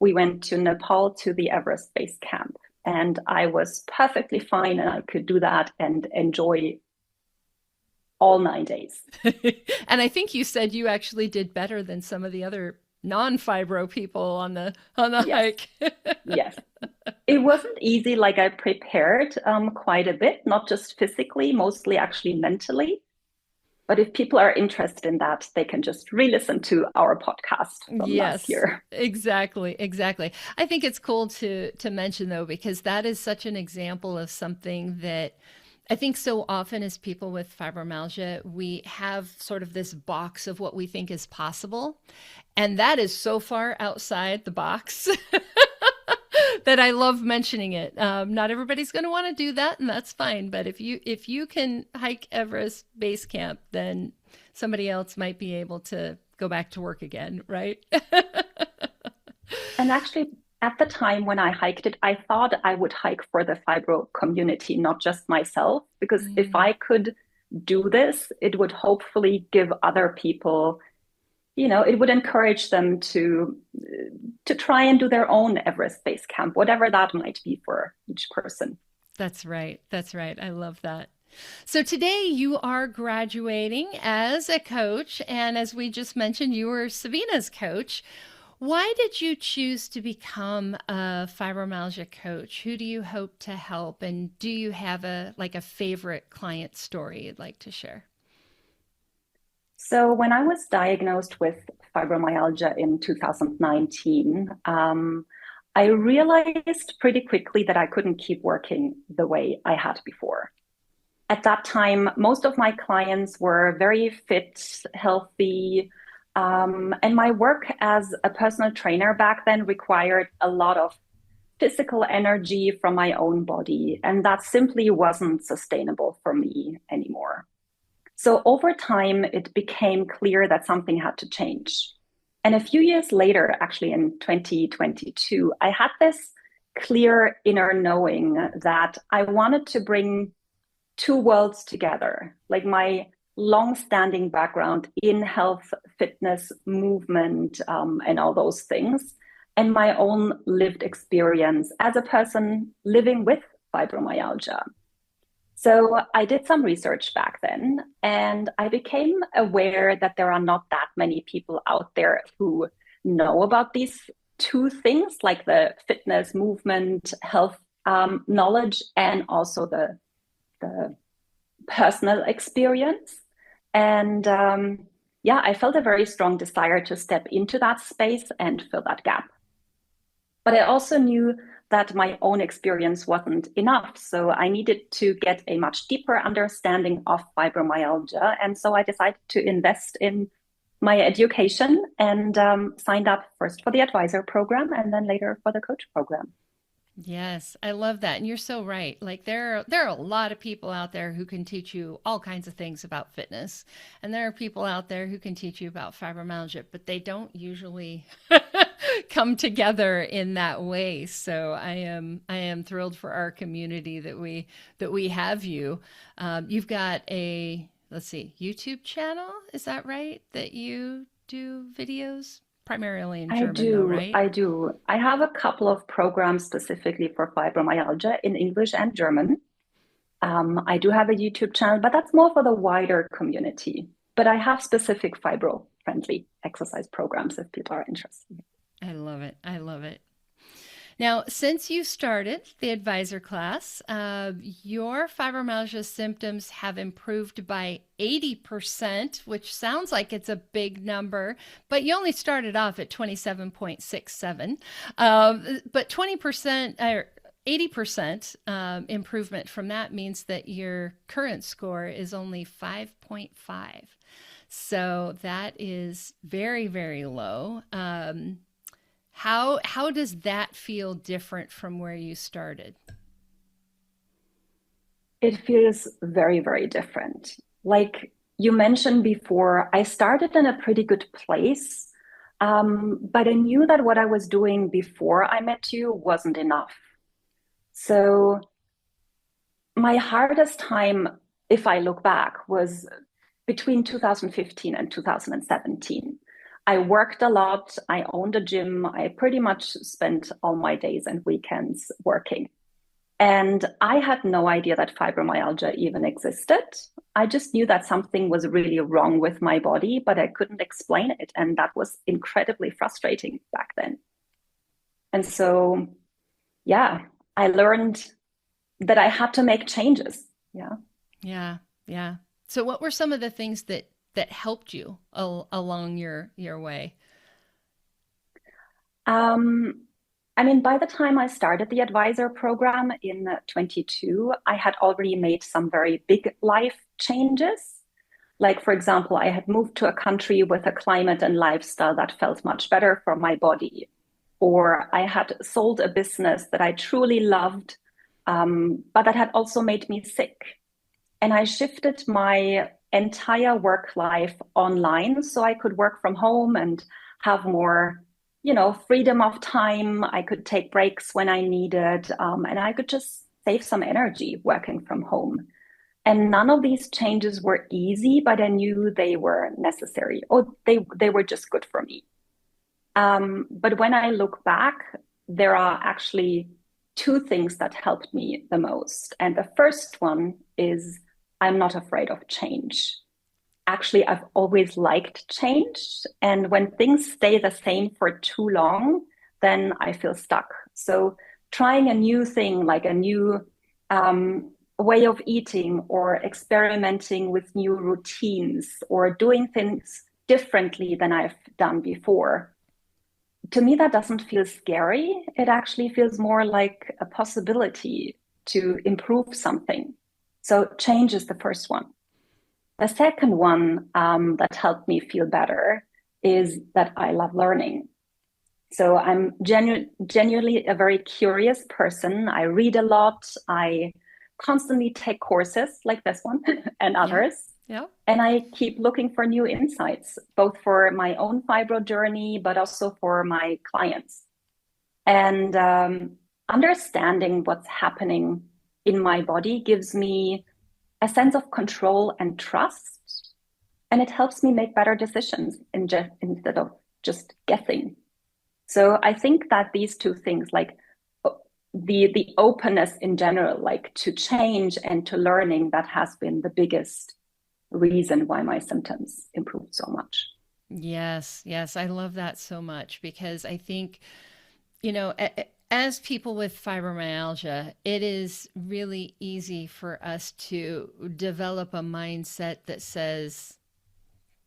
We went to Nepal to the Everest base camp, and I was perfectly fine and I could do that and enjoy all 9 days. And I think you said you actually did better than some of the other non-fibro people on the Yes, hike. yes. It wasn't easy, like I prepared quite a bit, not just physically, mostly actually mentally. But if people are interested in that, they can just re-listen to our podcast from last Yes, year. exactly, exactly. I think it's cool to mention though, because that is such an example of something that I think so often as people with fibromyalgia, we have sort of this box of what we think is possible. And that is so far outside the box that I love mentioning it. Not everybody's going to want to do that, and that's fine. But if you can hike Everest Base Camp, then somebody else might be able to go back to work again, right? And actually, at the time when I hiked it, I thought I would hike for the fibro community, not just myself, because if I could do this, it would hopefully give other people, it would encourage them to try and do their own Everest Base Camp, whatever that might be for each person. That's right. That's right. I love that. So today you are graduating as a coach. And as we just mentioned, you were Sabina's coach. Why did you choose to become a fibromyalgia coach? Who do you hope to help? And do you have a favorite client story you'd like to share? So when I was diagnosed with fibromyalgia in 2019, I realized pretty quickly that I couldn't keep working the way I had before. At that time, most of my clients were very fit, healthy, and my work as a personal trainer back then required a lot of physical energy from my own body, and that simply wasn't sustainable for me anymore. So over time, it became clear that something had to change. And a few years later, actually in 2022, I had this clear inner knowing that I wanted to bring two worlds together, like my long-standing background in health, fitness, movement, and all those things, and my own lived experience as a person living with fibromyalgia. So I did some research back then, and I became aware that there are not that many people out there who know about these two things, like the fitness, movement, health knowledge, and also the personal experience. And I felt a very strong desire to step into that space and fill that gap. But I also knew that my own experience wasn't enough. So I needed to get a much deeper understanding of fibromyalgia. And so I decided to invest in my education and signed up first for the advisor program and then later for the coach program. Yes, I love that. And you're so right. Like there are a lot of people out there who can teach you all kinds of things about fitness. And there are people out there who can teach you about fibromyalgia, but they don't usually come together in that way. So I am thrilled for our community that we have you. You've got a, YouTube channel, is that right? That you do videos? Primarily in German, though, right? I do. I have a couple of programs specifically for fibromyalgia in English and German. I do have a YouTube channel, but that's more for the wider community. But I have specific fibro-friendly exercise programs if people are interested. I love it. I love it. Now, since you started the advisor class, your fibromyalgia symptoms have improved by 80%, which sounds like it's a big number, but you only started off at 27.67. But 20% or 80% improvement from that means that your current score is only 5.5. So that is very, very low. How does that feel different from where you started? It feels very, very different. Like you mentioned before, I started in a pretty good place, but I knew that what I was doing before I met you wasn't enough. So my hardest time, if I look back, was between 2015 and 2017. I worked a lot. I owned a gym. I pretty much spent all my days and weekends working. And I had no idea that fibromyalgia even existed. I just knew that something was really wrong with my body, but I couldn't explain it. And that was incredibly frustrating back then. And so, I learned that I had to make changes. Yeah. So what were some of the things that helped you along your way? By the time I started the advisor program in 22, I had already made some very big life changes. Like, for example, I had moved to a country with a climate and lifestyle that felt much better for my body. or I had sold a business that I truly loved, but that had also made me sick. And I shifted my entire work life online so I could work from home and have more, freedom of time. I could take breaks when I needed, and I could just save some energy working from home. And none of these changes were easy, but I knew they were necessary, or they were just good for me. But when I look back, there are actually two things that helped me the most. And the first one is I'm not afraid of change. Actually, I've always liked change. And when things stay the same for too long, then I feel stuck. So trying a new thing, like a new way of eating, or experimenting with new routines, or doing things differently than I've done before, to me, that doesn't feel scary. It actually feels more like a possibility to improve something. So change is the first one. The second one that helped me feel better is that I love learning. So I'm genuinely a very curious person. I read a lot. I constantly take courses like this one and others. Yeah. And I keep looking for new insights, both for my own fibro journey, but also for my clients. And understanding what's happening in my body gives me a sense of control and trust. And it helps me make better decisions instead of just guessing. So I think that these two things, like the openness in general, like to change and to learning, that has been the biggest reason why my symptoms improved so much. Yes, I love that so much, because I think, as people with fibromyalgia, it is really easy for us to develop a mindset that says,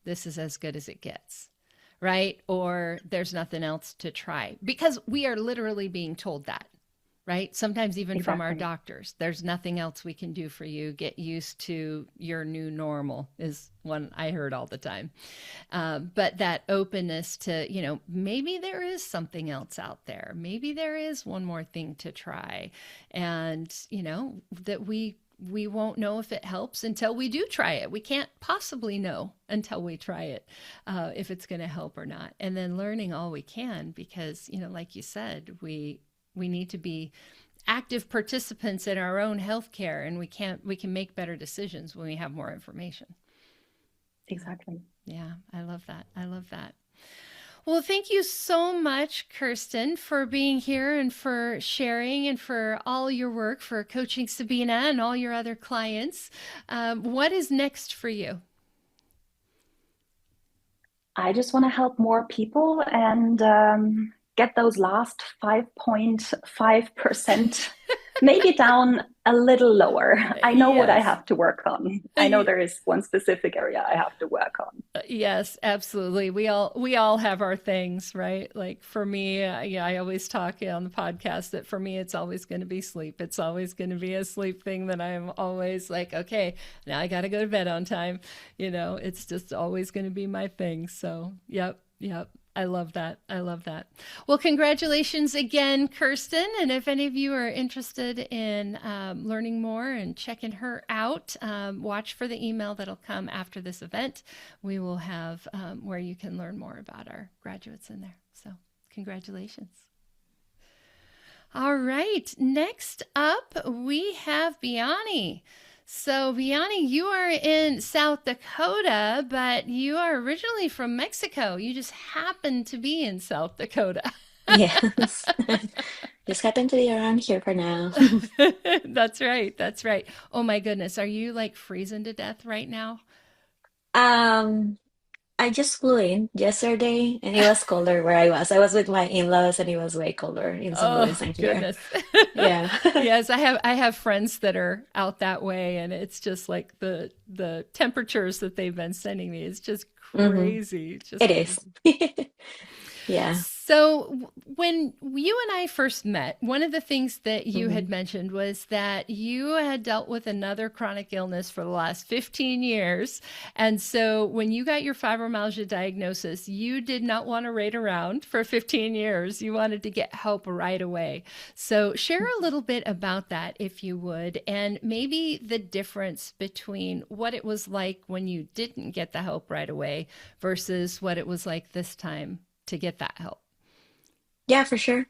this is as good as it gets, right? Or there's nothing else to try, because we are literally being told that. Right? Sometimes even from our doctors, there's nothing else we can do for you. Get used to your new normal is one I heard all the time. But that openness to, maybe there is something else out there. Maybe there is one more thing to try. And, that we won't know if it helps until we do try it. We can't possibly know until we try it, if it's going to help or not. And then learning all we can, because, like you said, we need to be active participants in our own healthcare, and we can make better decisions when we have more information. Exactly. Yeah, I love that. Well, thank you so much, Kirsten, for being here and for sharing and for all your work for coaching Sabina and all your other clients. What is next for you? I just want to help more people and get those last 5.5% maybe down a little lower. I know what I have to work on. I know there is one specific area I have to work on. Yes, absolutely. We all have our things, right? Like for me, I always talk on the podcast that for me, it's always going to be sleep. It's always going to be a sleep thing that I'm always like, okay, now I got to go to bed on time. It's just always going to be my thing. So, yep. I love that. Well, congratulations again, Kirsten. And if any of you are interested in learning more and checking her out, watch for the email that'll come after this event. We will have where you can learn more about our graduates in there. So congratulations. All right. Next up, we have Biani. So, Vianney, you are in South Dakota, but you are originally from Mexico. You just happen to be in South Dakota. Yes. Just happen to be around here for now. That's right. Oh my goodness. Are you like freezing to death right now? I just flew in yesterday and it was colder where I was. I was with my in-laws and it was way colder in St. Louis than here. Goodness. Yeah. Yes, I have friends that are out that way, and it's just like the temperatures that they've been sending me is just crazy. It is. Yeah. So, when you and I first met, one of the things that you Mhm. had mentioned was that you had dealt with another chronic illness for the last 15 years. And so, when you got your fibromyalgia diagnosis, you did not want to wait around for 15 years. You wanted to get help right away. So, share a little bit about that, if you would, and maybe the difference between what it was like when you didn't get the help right away versus what it was like this time to get that help. Yeah, for sure.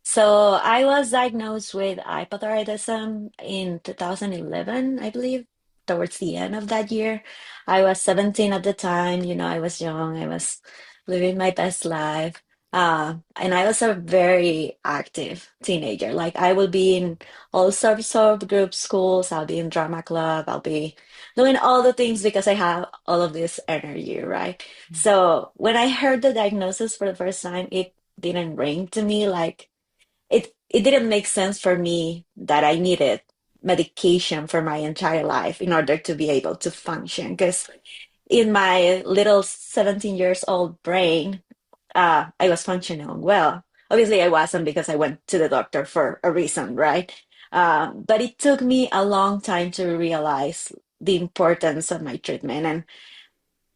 So I was diagnosed with hypothyroidism in 2011, I believe, towards the end of that year. I was 17 at the time, I was young, I was living my best life. And I was a very active teenager. Like I will be in all sorts of group schools, I'll be in drama club, I'll be doing all the things because I have all of this energy, right? So when I heard the diagnosis for the first time, it didn't ring to me like it didn't make sense for me that I needed medication for my entire life in order to be able to function. Because in my little 17 years old brain, I was functioning well. Obviously, I wasn't because I went to the doctor for a reason, right? But it took me a long time to realize the importance of my treatment. And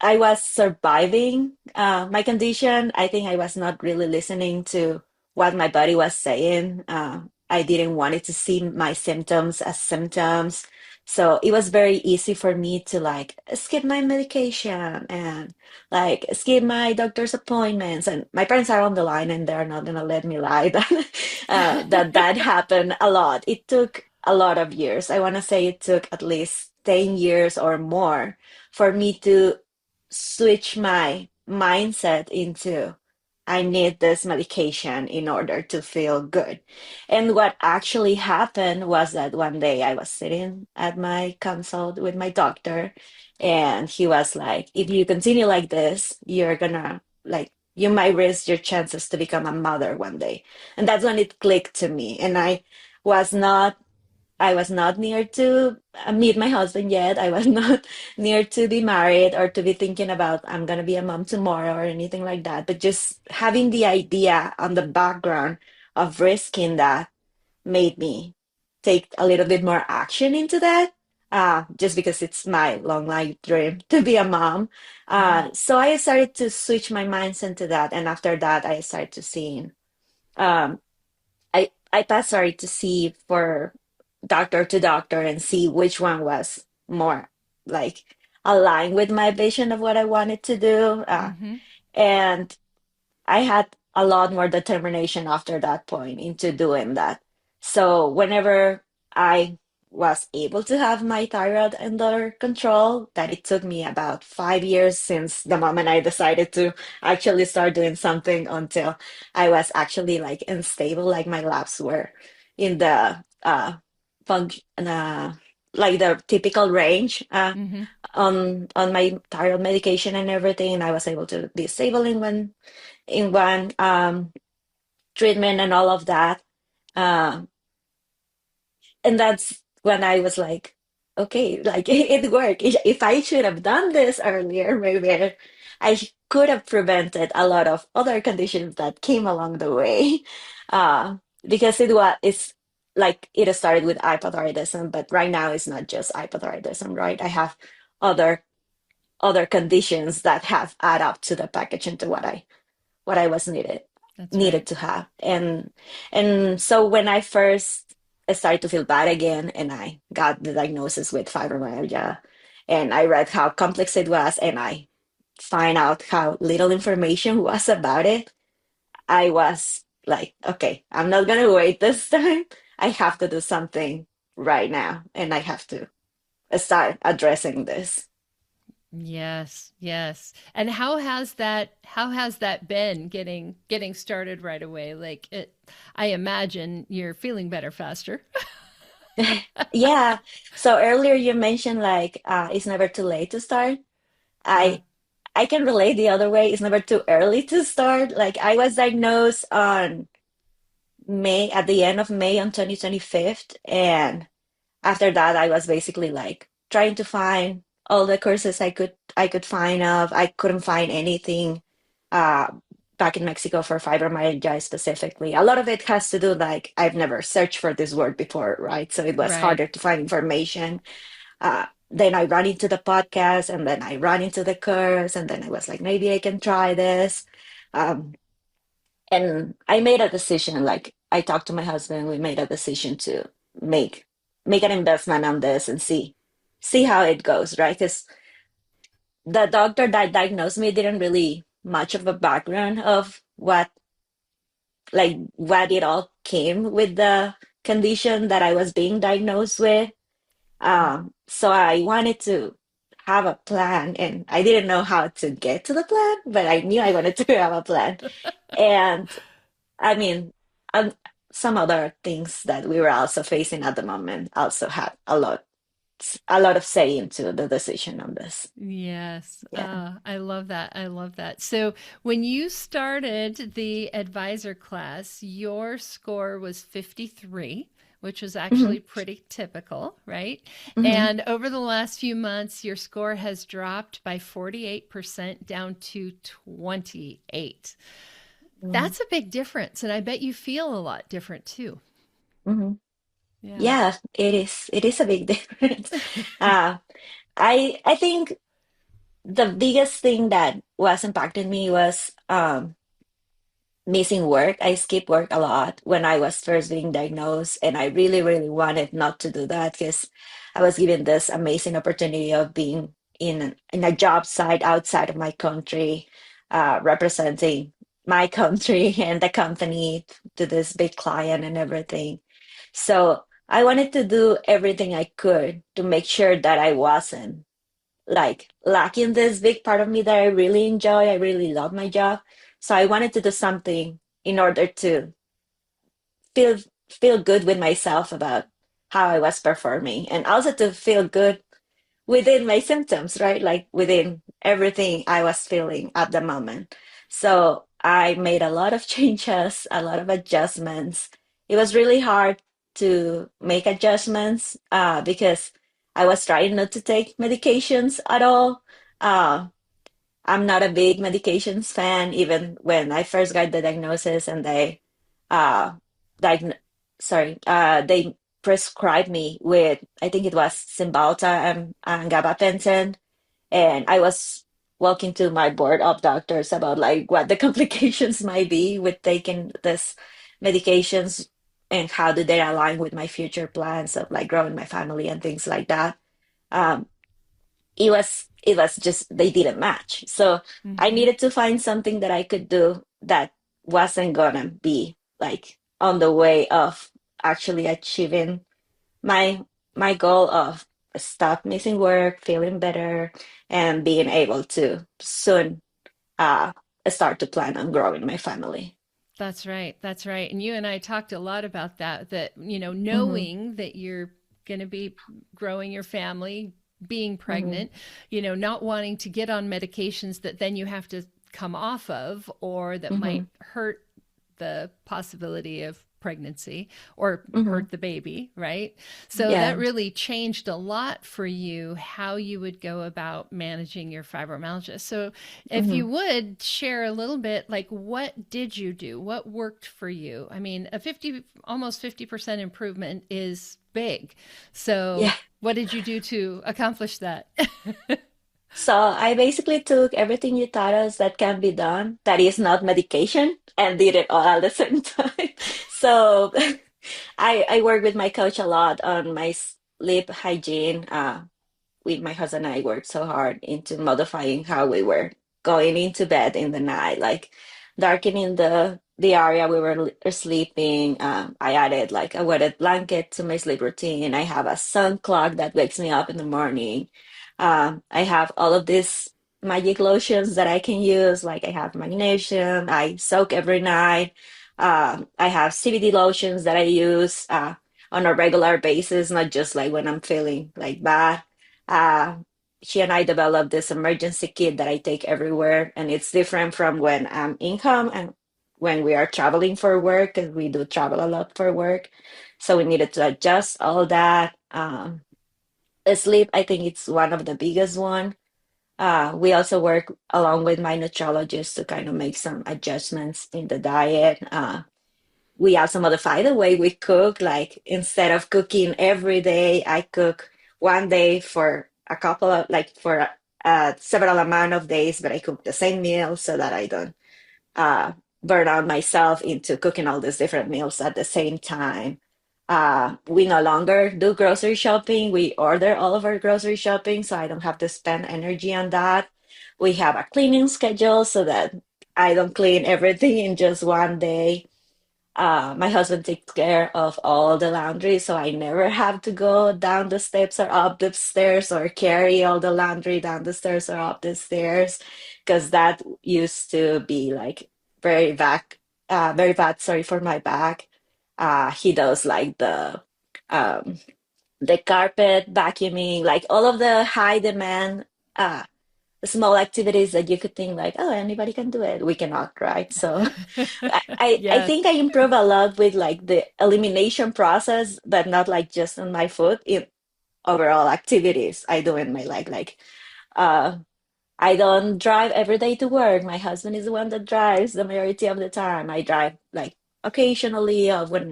I was surviving my condition. I think I was not really listening to what my body was saying. I didn't want it to see my symptoms as symptoms. So it was very easy for me to like skip my medication and like skip my doctor's appointments. And my parents are on the line and they're not gonna let me lie that that happened a lot. It took a lot of years. I want to say it took at least 10 years or more for me to switch my mindset into I need this medication in order to feel good. And what actually happened was that one day I was sitting at my consult with my doctor, and he was like, if you continue like this, you're gonna like you might risk your chances to become a mother one day. And that's when it clicked to me. And was not I was not near to meet my husband yet. I was not near to be married or to be thinking about I'm gonna be a mom tomorrow or anything like that. But just having the idea on the background of risking that made me take a little bit more action into that. Just because it's my long life dream to be a mom. Yeah. So I started to switch my mindset to that, and after that, I started to seeing. Um, I passed sorry to see for doctor to doctor and see which one was more like aligned with my vision of what I wanted to do. Mm-hmm. And I had a lot more determination after that point into doing that. So whenever I was able to have my thyroid under control, that it took me about 5 years since the moment I decided to actually start doing something until I was actually like unstable, like my labs were in the function like the typical range Mm-hmm. on my thyroid medication and everything, and I was able to be stable in one treatment and all of that. Um, and that's when I was like, okay, like it worked. If I should have done this earlier, maybe could have prevented a lot of other conditions that came along the way. Because it's like it started with hypothyroidism, but right now it's not just hypothyroidism, right? I have other other conditions that have add up to the package into what I was That's needed right. to have. And so when I first started to feel bad again and I got the diagnosis with fibromyalgia and I read how complex it was and I find out how little information was about it, I was like, okay, I'm not gonna wait this time. I have to do something right now and I have to start addressing this. Yes, yes. And how has that been getting started right away? Like it I imagine you're feeling better faster. Yeah. So earlier you mentioned like it's never too late to start. Yeah. I I can relate the other way. It's never too early to start. Like I was diagnosed on May at the end of May on 2025, and after that I was basically like trying to find all the courses I could find of. I couldn't find anything. Uh back in Mexico for fibromyalgia specifically. A lot of it has to do like I've never searched for this word before, right? So it was Right. harder to find information. Then I ran into the podcast, and then I ran into the course, and then I was like, maybe I can try this. Um, and I made a decision. Like I talked to my husband, we made a decision to make make an investment on this and see how it goes, right? Because the doctor that diagnosed me didn't really much of a background of what it all came with the condition that I was being diagnosed with. So I wanted to have a plan, and I didn't know how to get to the plan, but I knew I wanted to have a plan. And I mean, um, some other things that we were also facing at the moment also had a lot of say into the decision on this. Yes. Yeah. I love that. I love that. So when you started the advisor class, your score was 53, which was hmm actually pretty typical, right? hmm And over the last few months, your score has dropped by 48% down to 28. hmm That's a big difference. And I bet you feel a lot different too. hmm Yeah. Yeah, it is. It is a big difference. Uh, I think the biggest thing that was impacting me was missing work. I skipped work a lot when I was first being diagnosed, and I really, really wanted not to do that because I was given this amazing opportunity of being in a job site outside of my country, representing my country and the company to this big client and everything. So I wanted to do everything I could to make sure that I wasn't like lacking this big part of me that I really enjoy. I really love my job. So I wanted to do something in order to feel feel good with myself about how I was performing, and also to feel good within my symptoms, right? Like within everything I was feeling at the moment. So I made a lot of changes, a lot of adjustments. It was really hard to make adjustments because I was trying not to take medications at all. Uh, I'm not a big medications fan, even when I first got the diagnosis and uh, diagn they prescribed me with, I think it was Cymbalta and gabapentin, and I was walking to my board of doctors about like what the complications might be with taking this medications and how do they align with my future plans of like growing my family and things like that. Um, it was just they didn't match. So I Hmm. needed to find something that I could do that wasn't gonna be like on the way of actually achieving my my goal of stop missing work, feeling better, and being able to soon uh start to plan on growing my family. That's right. That's right. And you and I talked a lot about that, hmm knowing that you're going to be growing your family, being hmm pregnant, not wanting to get on medications that then you have to come off of or that might hmm hurt the possibility of pregnancy or hmm hurt the baby, right? So that Yeah. really changed a lot for you how you would go about managing your fibromyalgia. So if hmm you would share a little bit, like what did you do? What worked for you? I mean, almost 50% improvement is big. So Yeah. what did you do to accomplish that? So I basically took everything you taught us that can be done that is not medication and did it all at the same time. So I work with my coach a lot on my sleep hygiene. With my husband and I worked so hard into modifying how we were going into bed in the night, like darkening the area we were sleeping. I added like a wetted blanket to my sleep routine. I have a sun clock that wakes me up in the morning. I have all of these magic lotions that I can use. Like I have magnesium. I soak every night. I have CBD lotions that I use on a regular basis, not just like when I'm feeling like bad. uh, she and I developed this emergency kit that I take everywhere, and it's different from when I'm in home and when we are traveling for work, because we do travel a lot for work. So we needed to adjust all that. Sleep, I think it's one of the biggest one. We also work along with my nutriologist to kind of make some adjustments in the diet. We also modify the way we cook. Like instead of cooking every day, I cook one day for a couple of like for several amount of days, but I cook the same meal so that I don't uh, burn out myself into cooking all these different meals at the same time. We no longer do grocery shopping. We order all of our grocery shopping, so I don't have to spend energy on that. We have a cleaning schedule so that I don't clean everything in just one day. My husband takes care of all the laundry, so I never have to go down the steps or up the stairs or carry all the laundry down the stairs or up the stairs, because that used to be like very bad, sorry, for my back. He does like um, the carpet vacuuming, like all of the high demand small activities that you could think like, oh, anybody can do it. We cannot, right? So I Yes. think I improve a lot with like the elimination process, but not like just on my food, in overall activities I do in my life. Like uh I don't drive every day to work. My husband is the one that drives the majority of the time. I drive like occasionally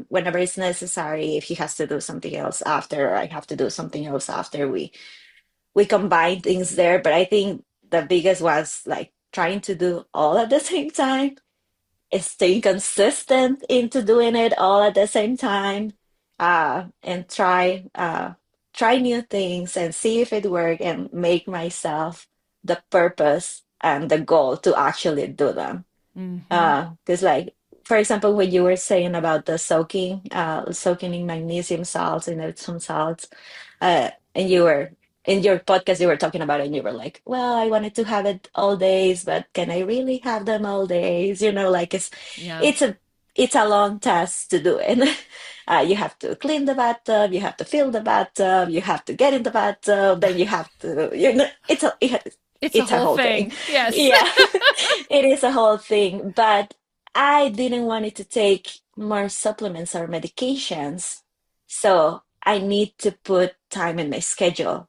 whenever it's necessary. If he has to do something else after, or I have to do something else after, we combine things there. But I think the biggest was like trying to do all at the same time, is staying consistent into doing it all at the same time, and try new things and see if it works and make myself the purpose and the goal to actually do them. Mm-hmm. Because like for example, when you were saying about the soaking in magnesium salts and Epsom salts, and you were in your podcast you were talking about it, and you were like, well, I wanted to have it all days, but can I really have them all days? Like Yeah. it's a it's a long task to do it. You have to clean the bathtub, you have to fill the bathtub, you have to get in the bathtub, then you have to, It's a it's a whole whole thing. thing. Yes. Yeah, it is a whole thing. But I didn't want it to take more supplements or medications. So I need to put time in my schedule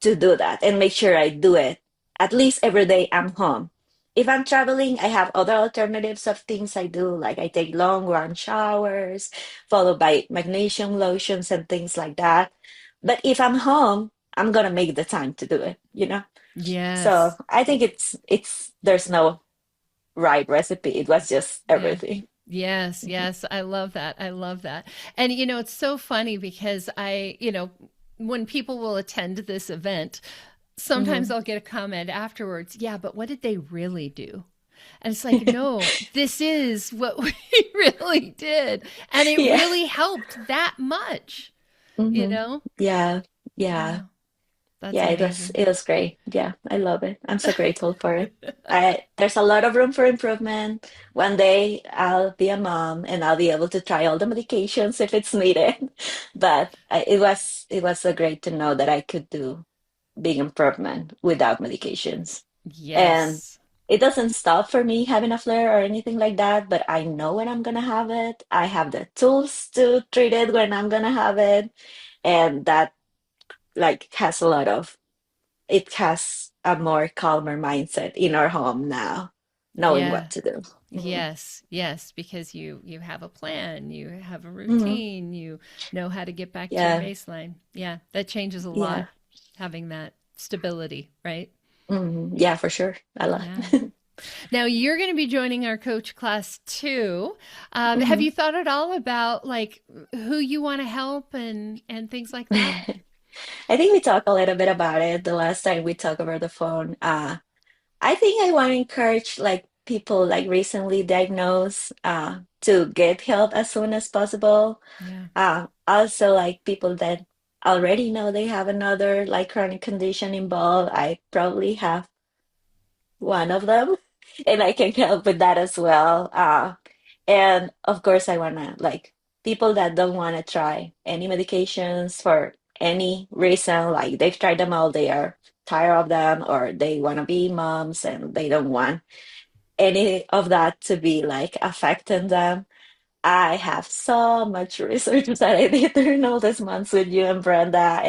to do that and make sure I do it at least every day I'm home. If I'm traveling, I have other alternatives of things I do, like I take long warm showers, followed by magnesium lotions and things like that. But if I'm home, I'm gonna make the time to do it. So Yes. I think it's there's no right recipe. It was just Yeah. everything. Yes, yes. I love that. I love that. And it's so funny because when people will attend this event, sometimes Hmm. I'll get a comment afterwards, yeah, but what did they really do? And it's like, no, this is what we really did. And it Yeah. really helped that much, you Hmm. know? Yeah. Yeah. Yeah, that's Yeah, it was amazing. it was great. Yeah, I love it. I'm so grateful for it. There's a lot of room for improvement. One day I'll be a mom and I'll be able to try all the medications if it's needed. But it was so great to know that I could do big improvement without medications. And Yes. it doesn't stop for me having a flare or anything like that, but I know when I'm gonna have it. I have the tools to treat it when I'm gonna have it. And that like it has a more calmer mindset in our home now, knowing Yeah. what to do. Hmm. Yes, yes, because you have a plan, you have a Hmm. routine, you know how to get back to your Yeah, baseline. Yeah, that changes a lot, yeah, having that stability, right? yeah, for sure. A lot. Yeah. Now you're going to be joining our coach class too. Have Hmm. you thought at all about like who you want to help and things like that? I think we talked a little bit about it the last time we talked over the phone. I think I want to encourage like people like recently diagnosed to get help as soon as possible. Yeah. Also, like people that already know they have another like chronic condition involved. I probably have one of them, and I can help with that as well. And of course, I wanna like people that don't want to try any medications for any reason, like they've tried them all, they are tired of them, or they want to be moms and they don't want any of that to be like affecting them. I have so much research that I did during all these months with you and Brenda,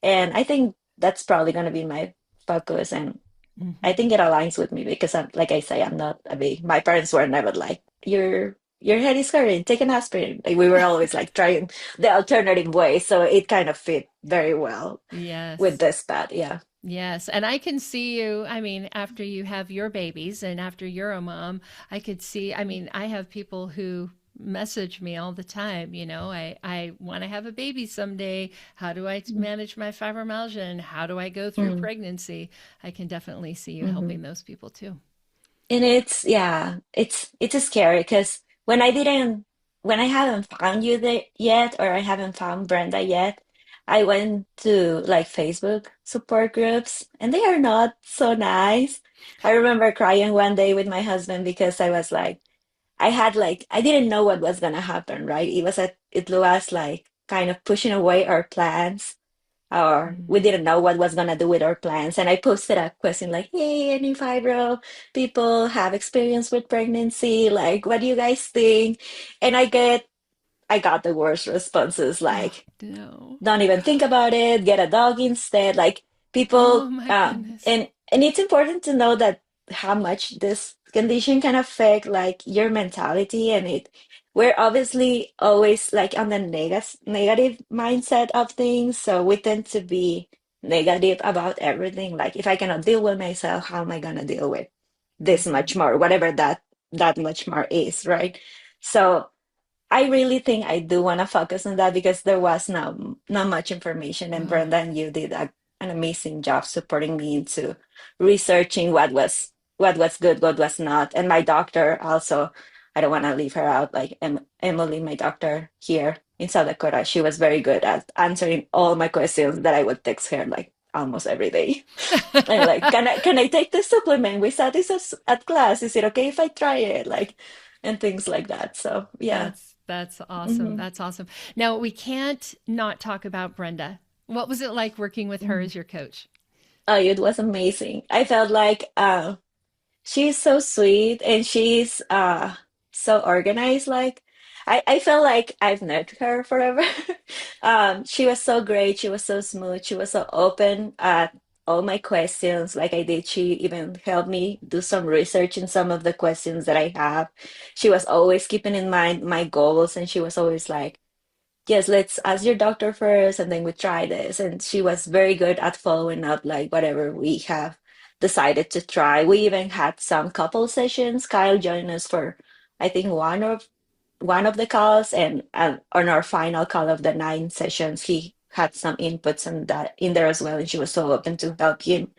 and I think that's probably going to be my focus. And I Mhm. think it aligns with me because I'm, like I say, I'm not a big, my parents were never like, your head is hurting, take an aspirin. Like we were always like trying the alternative way. So it kind of fit very well with Yes. this pad. Yeah. Yes, and I can see you. I mean, after you have your babies and after you're a mom, I could see. I mean, I have people who message me all the time. I want to have a baby someday. How do I manage my fibromyalgia and how do I go through Mm-hmm. pregnancy? I can definitely see you Mm-hmm. helping those people too. And it's yeah, it's scary because when I haven't found you there yet, or I haven't found Brenda yet, I went to like Facebook support groups, and they are not so nice. I remember crying one day with my husband because I was like, I didn't know what was gonna happen, right? It was like kind of pushing away our plans, or we Mm. didn't know what was gonna do with our plans. And I posted a question like, "Hey, any fibro people have experience with pregnancy? Like, what do you guys think?" And I got the worst responses, Oh, like, no. don't even think about it, get a dog instead. Like Oh people, my goodness. and it's important to know that how much this condition can affect like your mentality, and we're obviously always like on the negative mindset of things, so we tend to be negative about everything. Like if I cannot deal with myself, how am I gonna deal with this Hmm. much more, whatever that much more is, right? So I really think I do want to focus on that because there was not much information, and Oh, Brenda and you did an amazing job supporting me into researching what was good, what was not. And my doctor also, I don't want to leave her out. Like Emily, my doctor here in South Dakota, she was very good at answering all my questions that I would text her like almost every day. And like, can I take this supplement? We saw this at class. Is it okay if I try it? Like, and things like that. So yeah. that's awesome. Hmm. That's awesome. Now, we can't not talk about Brenda. What was it like working with her as your coach? Oh, it was amazing. I felt like she's so sweet, and she's so organized. Like I felt like I've known her forever. She was so great. She was so smooth. She was so open at all my questions. Like I did, she even helped me do some research in some of the questions that I have. She was always keeping in mind my goals, and she was always like, yes, let's ask your doctor first, and then we try this. And she was very good at following up, like whatever we have decided to try. We even had some couple sessions. Kyle joined us for, I think, one of the calls, and on our final call of the 9 sessions, he had some inputs on that in there as well. And she was so open to help him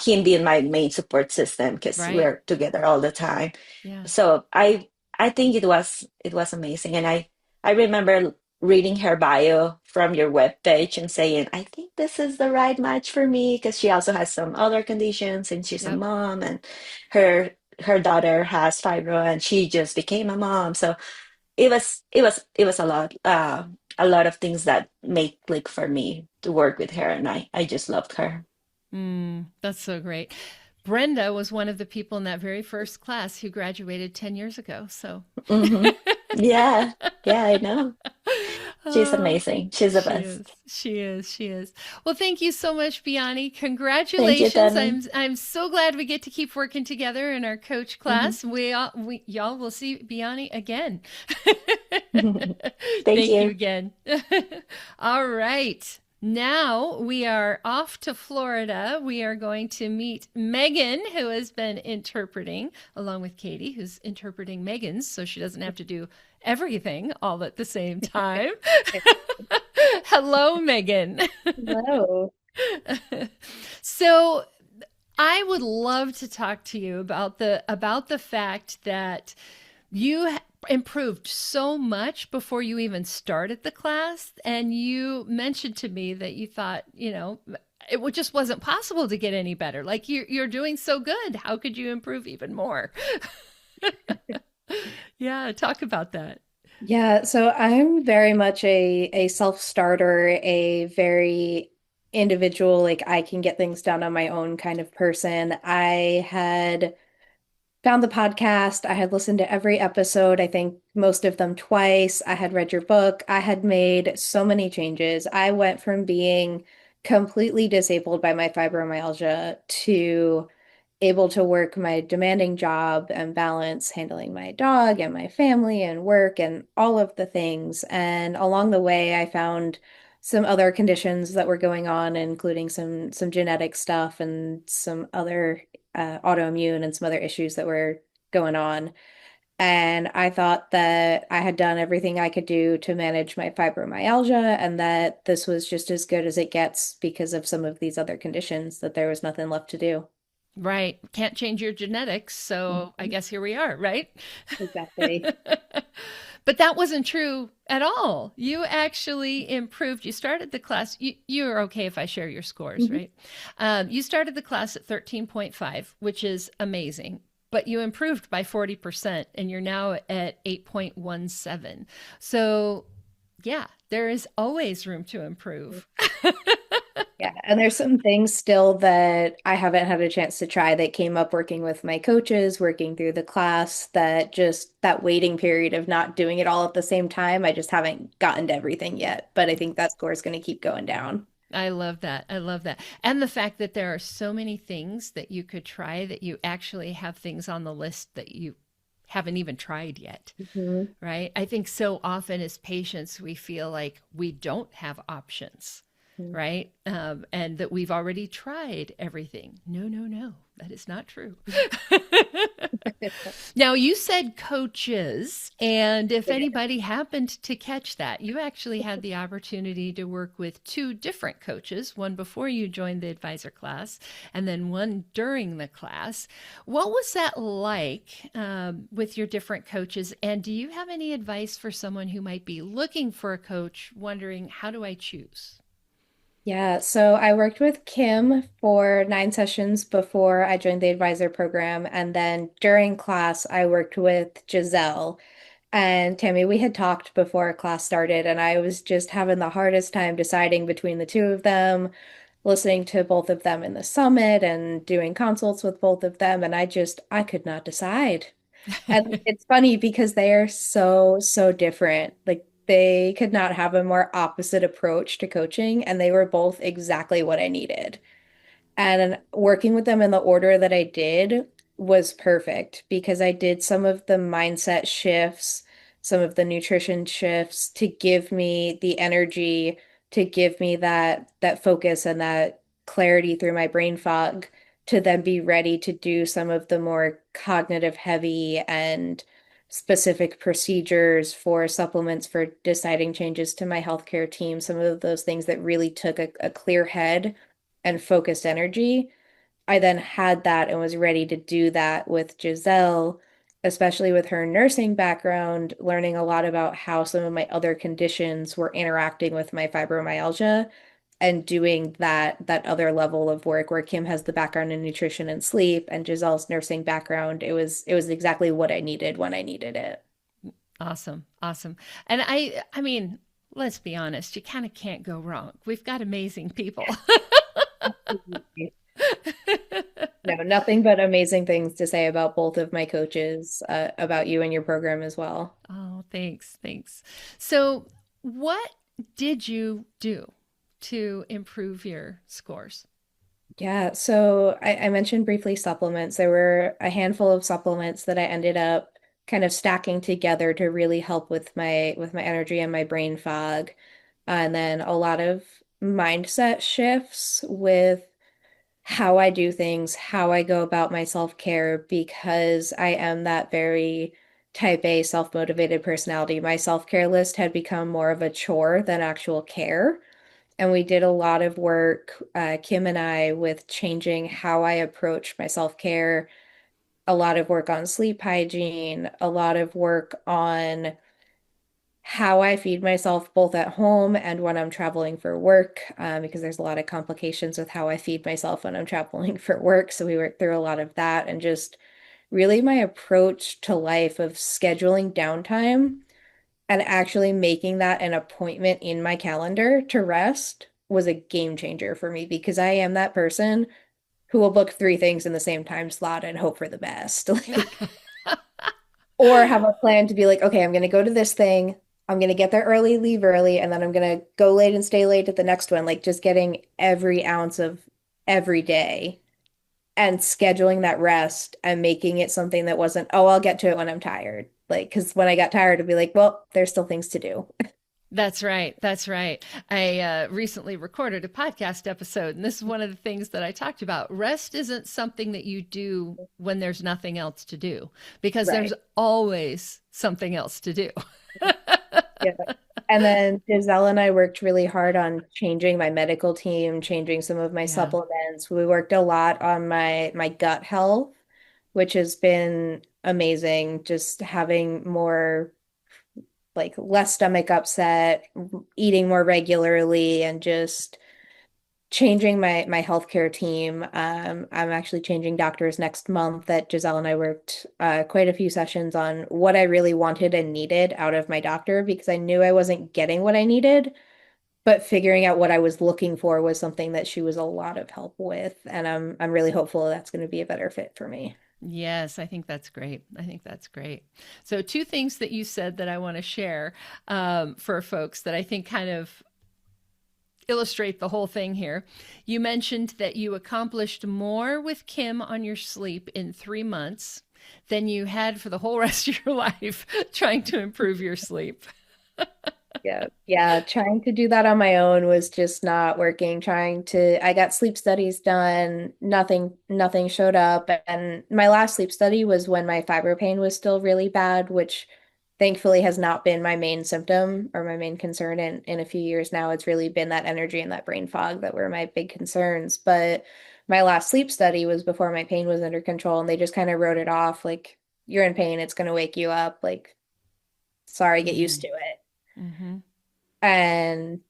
being my main support system because Right. we're together all the time. Yeah. So I think it was amazing, and I remember reading her bio from your webpage and saying, I think this is the right match for me because she also has some other conditions, and she's a Yep. mom, and her daughter has fibro, and she just became a mom. So it was a lot of things that made click for me to work with her, and I just loved her. That's so great. Brenda was one of the people in that very first class who graduated 10 years ago. So, Hmm. Yeah, yeah, I know. She's oh, amazing. She's the she is. best. She is. She is. Well, thank you so much, Biani. Thank you, Congratulations. Danny. I'm so glad we get to keep working together in our coach Hmm. class. Y'all will see Biani again. Thank Thank you you. again. All right. Now we are off to Florida. We are going to meet Megan, who has been interpreting, along with Katie, who's interpreting Megan's, so she doesn't have to do everything all at the same time. Hello, Megan. Hello. So I would love to talk to you about the fact that you improved so much before you even started the class, and you mentioned to me that you thought, just wasn't possible to get any better. Like you're doing so good. How could you improve even more? Yeah, talk about that. Yeah, so I'm very much a self-starter, a very individual, like I can get things done on my own kind of person. I had found the podcast. I had listened to every episode, I think most of them twice. I had read your book. I had made so many changes. I went from being completely disabled by my fibromyalgia to able to work my demanding job and balance handling my dog and my family and work and all of the things. And along the way, I found some other conditions that were going on, including some genetic stuff and some other autoimmune and some other issues that were going on. And I thought that I had done everything I could do to manage my fibromyalgia and that this was just as good as it gets because of some of these other conditions, that there was nothing left to do. Right. Can't change your genetics. So I Mhm. guess here we are, right? Exactly. But that wasn't true at all. You actually improved. You started the class. You're okay if I share your scores, Mhm. right? You started the class at 13.5, which is amazing. But you improved by 40%, and you're now at 8.17. So, yeah, there is always room to improve. Yeah, and there's some things still that I haven't had a chance to try that came up working with my coaches, working through the class, that just that waiting period of not doing it all at the same time, I just haven't gotten to everything yet. But I think that score is going to keep going down. I love that. I love that. And the fact that there are so many things that you could try, that you actually have things on the list that you haven't even tried yet, Mhm. right? I think so often as patients, we feel like we don't have options, Mhm. right? And that we've already tried everything. No, no, no, that is not true. Now, you said coaches, and if anybody happened to catch that, you actually had the opportunity to work with two different coaches, one before you joined the advisor class, and then one during the class. What was that like with your different coaches? And do you have any advice for someone who might be looking for a coach, wondering, how do I choose? Yeah, so I worked with Kim for 9 sessions before I joined the advisor program. And then during class, I worked with Giselle and Tammy. We had talked before class started, and I was just having the hardest time deciding between the two of them, listening to both of them in the summit and doing consults with both of them. And I could not decide. And it's funny because they are so, so different. Like they could not have a more opposite approach to coaching, and they were both exactly what I needed. And working with them in the order that I did was perfect because I did some of the mindset shifts, some of the nutrition shifts to give me the energy, to give me that focus and that clarity through my brain fog to then be ready to do some of the more cognitive heavy and specific procedures for supplements for deciding changes to my healthcare team, some of those things that really took a clear head and focused energy. I then had that and was ready to do that with Giselle, especially with her nursing background, learning a lot about how some of my other conditions were interacting with my fibromyalgia and doing that other level of work where Kim has the background in nutrition and sleep and Giselle's nursing background. It was exactly what I needed when I needed it. Awesome. Awesome. And I mean, let's be honest, you kind of can't go wrong. We've got amazing people. Absolutely. No, nothing but amazing things to say about both of my coaches, about you and your program as well. Oh, thanks. Thanks. So, what did you do to improve your scores? Yeah, so I mentioned briefly supplements. There were a handful of supplements that I ended up kind of stacking together to really help with my energy and my brain fog. And then a lot of mindset shifts with how I do things, how I go about my self-care, because I am that very type A self-motivated personality. My self-care list had become more of a chore than actual care. And we did a lot of work, Kim and I, with changing how I approach my self-care, a lot of work on sleep hygiene, a lot of work on how I feed myself both at home and when I'm traveling for work, because there's a lot of complications with how I feed myself when I'm traveling for work. So we worked through a lot of that and just really my approach to life of scheduling downtime and actually making that an appointment in my calendar to rest was a game changer for me because I am that person who will book three things in the same time slot and hope for the best. Like, or have a plan to be like, okay, I'm going to go to this thing. I'm gonna get there early, leave early, and then I'm gonna go late and stay late at the next one. Like just getting every ounce of every day and scheduling that rest and making it something that wasn't, oh, I'll get to it when I'm tired. Like, because when I got tired, I'd be like, well, there's still things to do. That's right. That's right. I recently recorded a podcast episode, and this is one of the things that I talked about. Rest isn't something that you do when there's nothing else to do, because Right. there's always something else to do. Yeah. And then Giselle and I worked really hard on changing my medical team, changing some of my Yeah. supplements. We worked a lot on my gut health, which has been amazing. Just having more like less stomach upset, eating more regularly, and just changing my healthcare team. I'm actually changing doctors next month. That Giselle and I worked quite a few sessions on what I really wanted and needed out of my doctor because I knew I wasn't getting what I needed, but figuring out what I was looking for was something that she was a lot of help with, and I'm really hopeful that's going to be a better fit for me. Yes, I think that's great. I think that's great. So, two things that you said that I want to share for folks that I think kind of illustrate the whole thing here. You mentioned that you accomplished more with Kim on your sleep in 3 months than you had for the whole rest of your life trying to improve your sleep. Yeah. Yeah. Trying to do that on my own was just not working. I got sleep studies done. Nothing showed up. And my last sleep study was when my fibro pain was still really bad, which thankfully has not been my main symptom or my main concern in a few years now. It's really been that energy and that brain fog that were my big concerns. But my last sleep study was before my pain was under control, and they just kind of wrote it off like, you're in pain, it's going to wake you up. Like, sorry, get used Mm-hmm. to it. Mm-hmm. And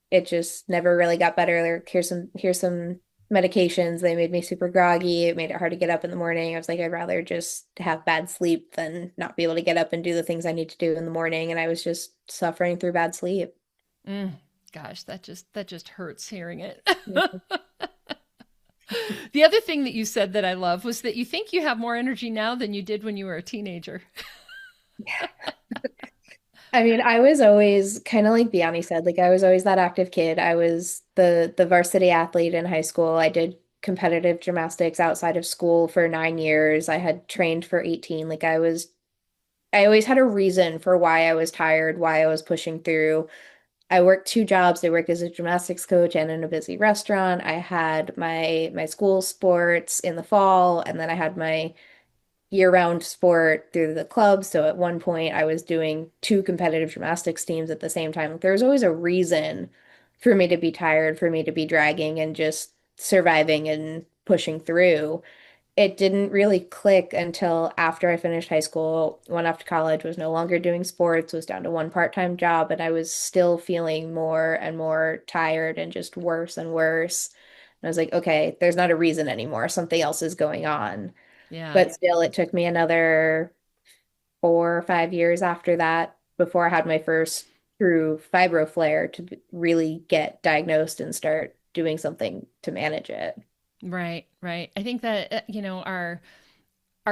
it just never really got better. Here's some medications. They made me super groggy. It made it hard to get up in the morning. I was like, I'd rather just have bad sleep than not be able to get up and do the things I need to do in the morning. And I was just suffering through bad sleep. Mm. Gosh, that just hurts hearing it. Mhm. The other thing that you said that I love was that you think you have more energy now than you did when you were a teenager. I mean, I was always kind of like Biani said, like I was always that active kid. I was the varsity athlete in high school. I did competitive gymnastics outside of school for 9 years. I had trained for 18. I always had a reason for why I was tired, why I was pushing through. I worked two jobs. I worked as a gymnastics coach and in a busy restaurant. I had my school sports in the fall, and then I had my year-round sport through the club. So at one point, I was doing two competitive gymnastics teams at the same time. Like, there was always a reason for me to be tired, for me to be dragging and just surviving and pushing through. It didn't really click until after I finished high school, went off to college, was no longer doing sports, was down to one part-time job, and I was still feeling more and more tired and just worse and worse. And I was like, okay, there's not a reason anymore. Something else is going on. Yeah. But still, it took me another 4 or 5 years after that before I had my first true fibro flare to really get diagnosed and start doing something to manage it. Right, right. I think that our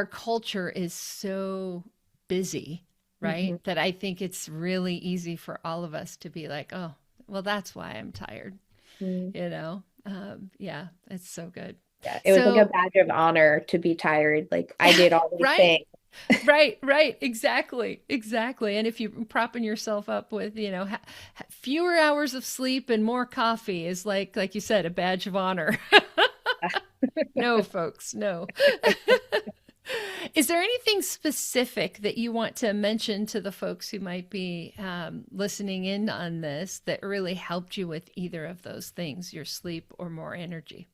culture is so busy, Mhm. right? That I think it's really easy for all of us to be like, "Oh, well, that's why I'm tired." Mm. Yeah, it's so good. Yeah, it was like a So, badge of honor to be tired. Like I did all these right, things. right, right. Exactly, exactly. And if you're propping yourself up with, fewer hours of sleep and more coffee is like you said, a badge of honor. No, folks, no. Is there anything specific that you want to mention to the folks who might be listening in on this that really helped you with either of those things, your sleep or more energy?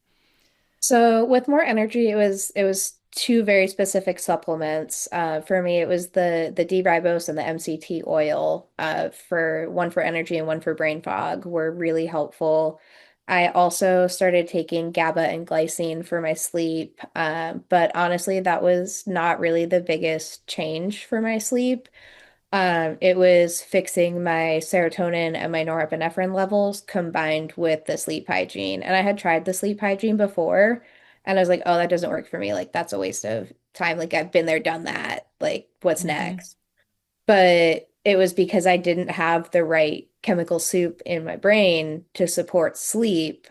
So with more energy, it was two very specific supplements. For me, it was the D-ribose and the MCT oil. For one for energy and one for brain fog were really helpful. I also started taking GABA and glycine for my sleep, but honestly, that was not really the biggest change for my sleep. It was fixing my serotonin and my norepinephrine levels combined with the sleep hygiene. And I had tried the sleep hygiene before, and I was like, oh, that doesn't work for me. Like, that's a waste of time. Like, I've been there, done that. Like, what's Hmm. next? But it was because I didn't have the right chemical soup in my brain to support sleep.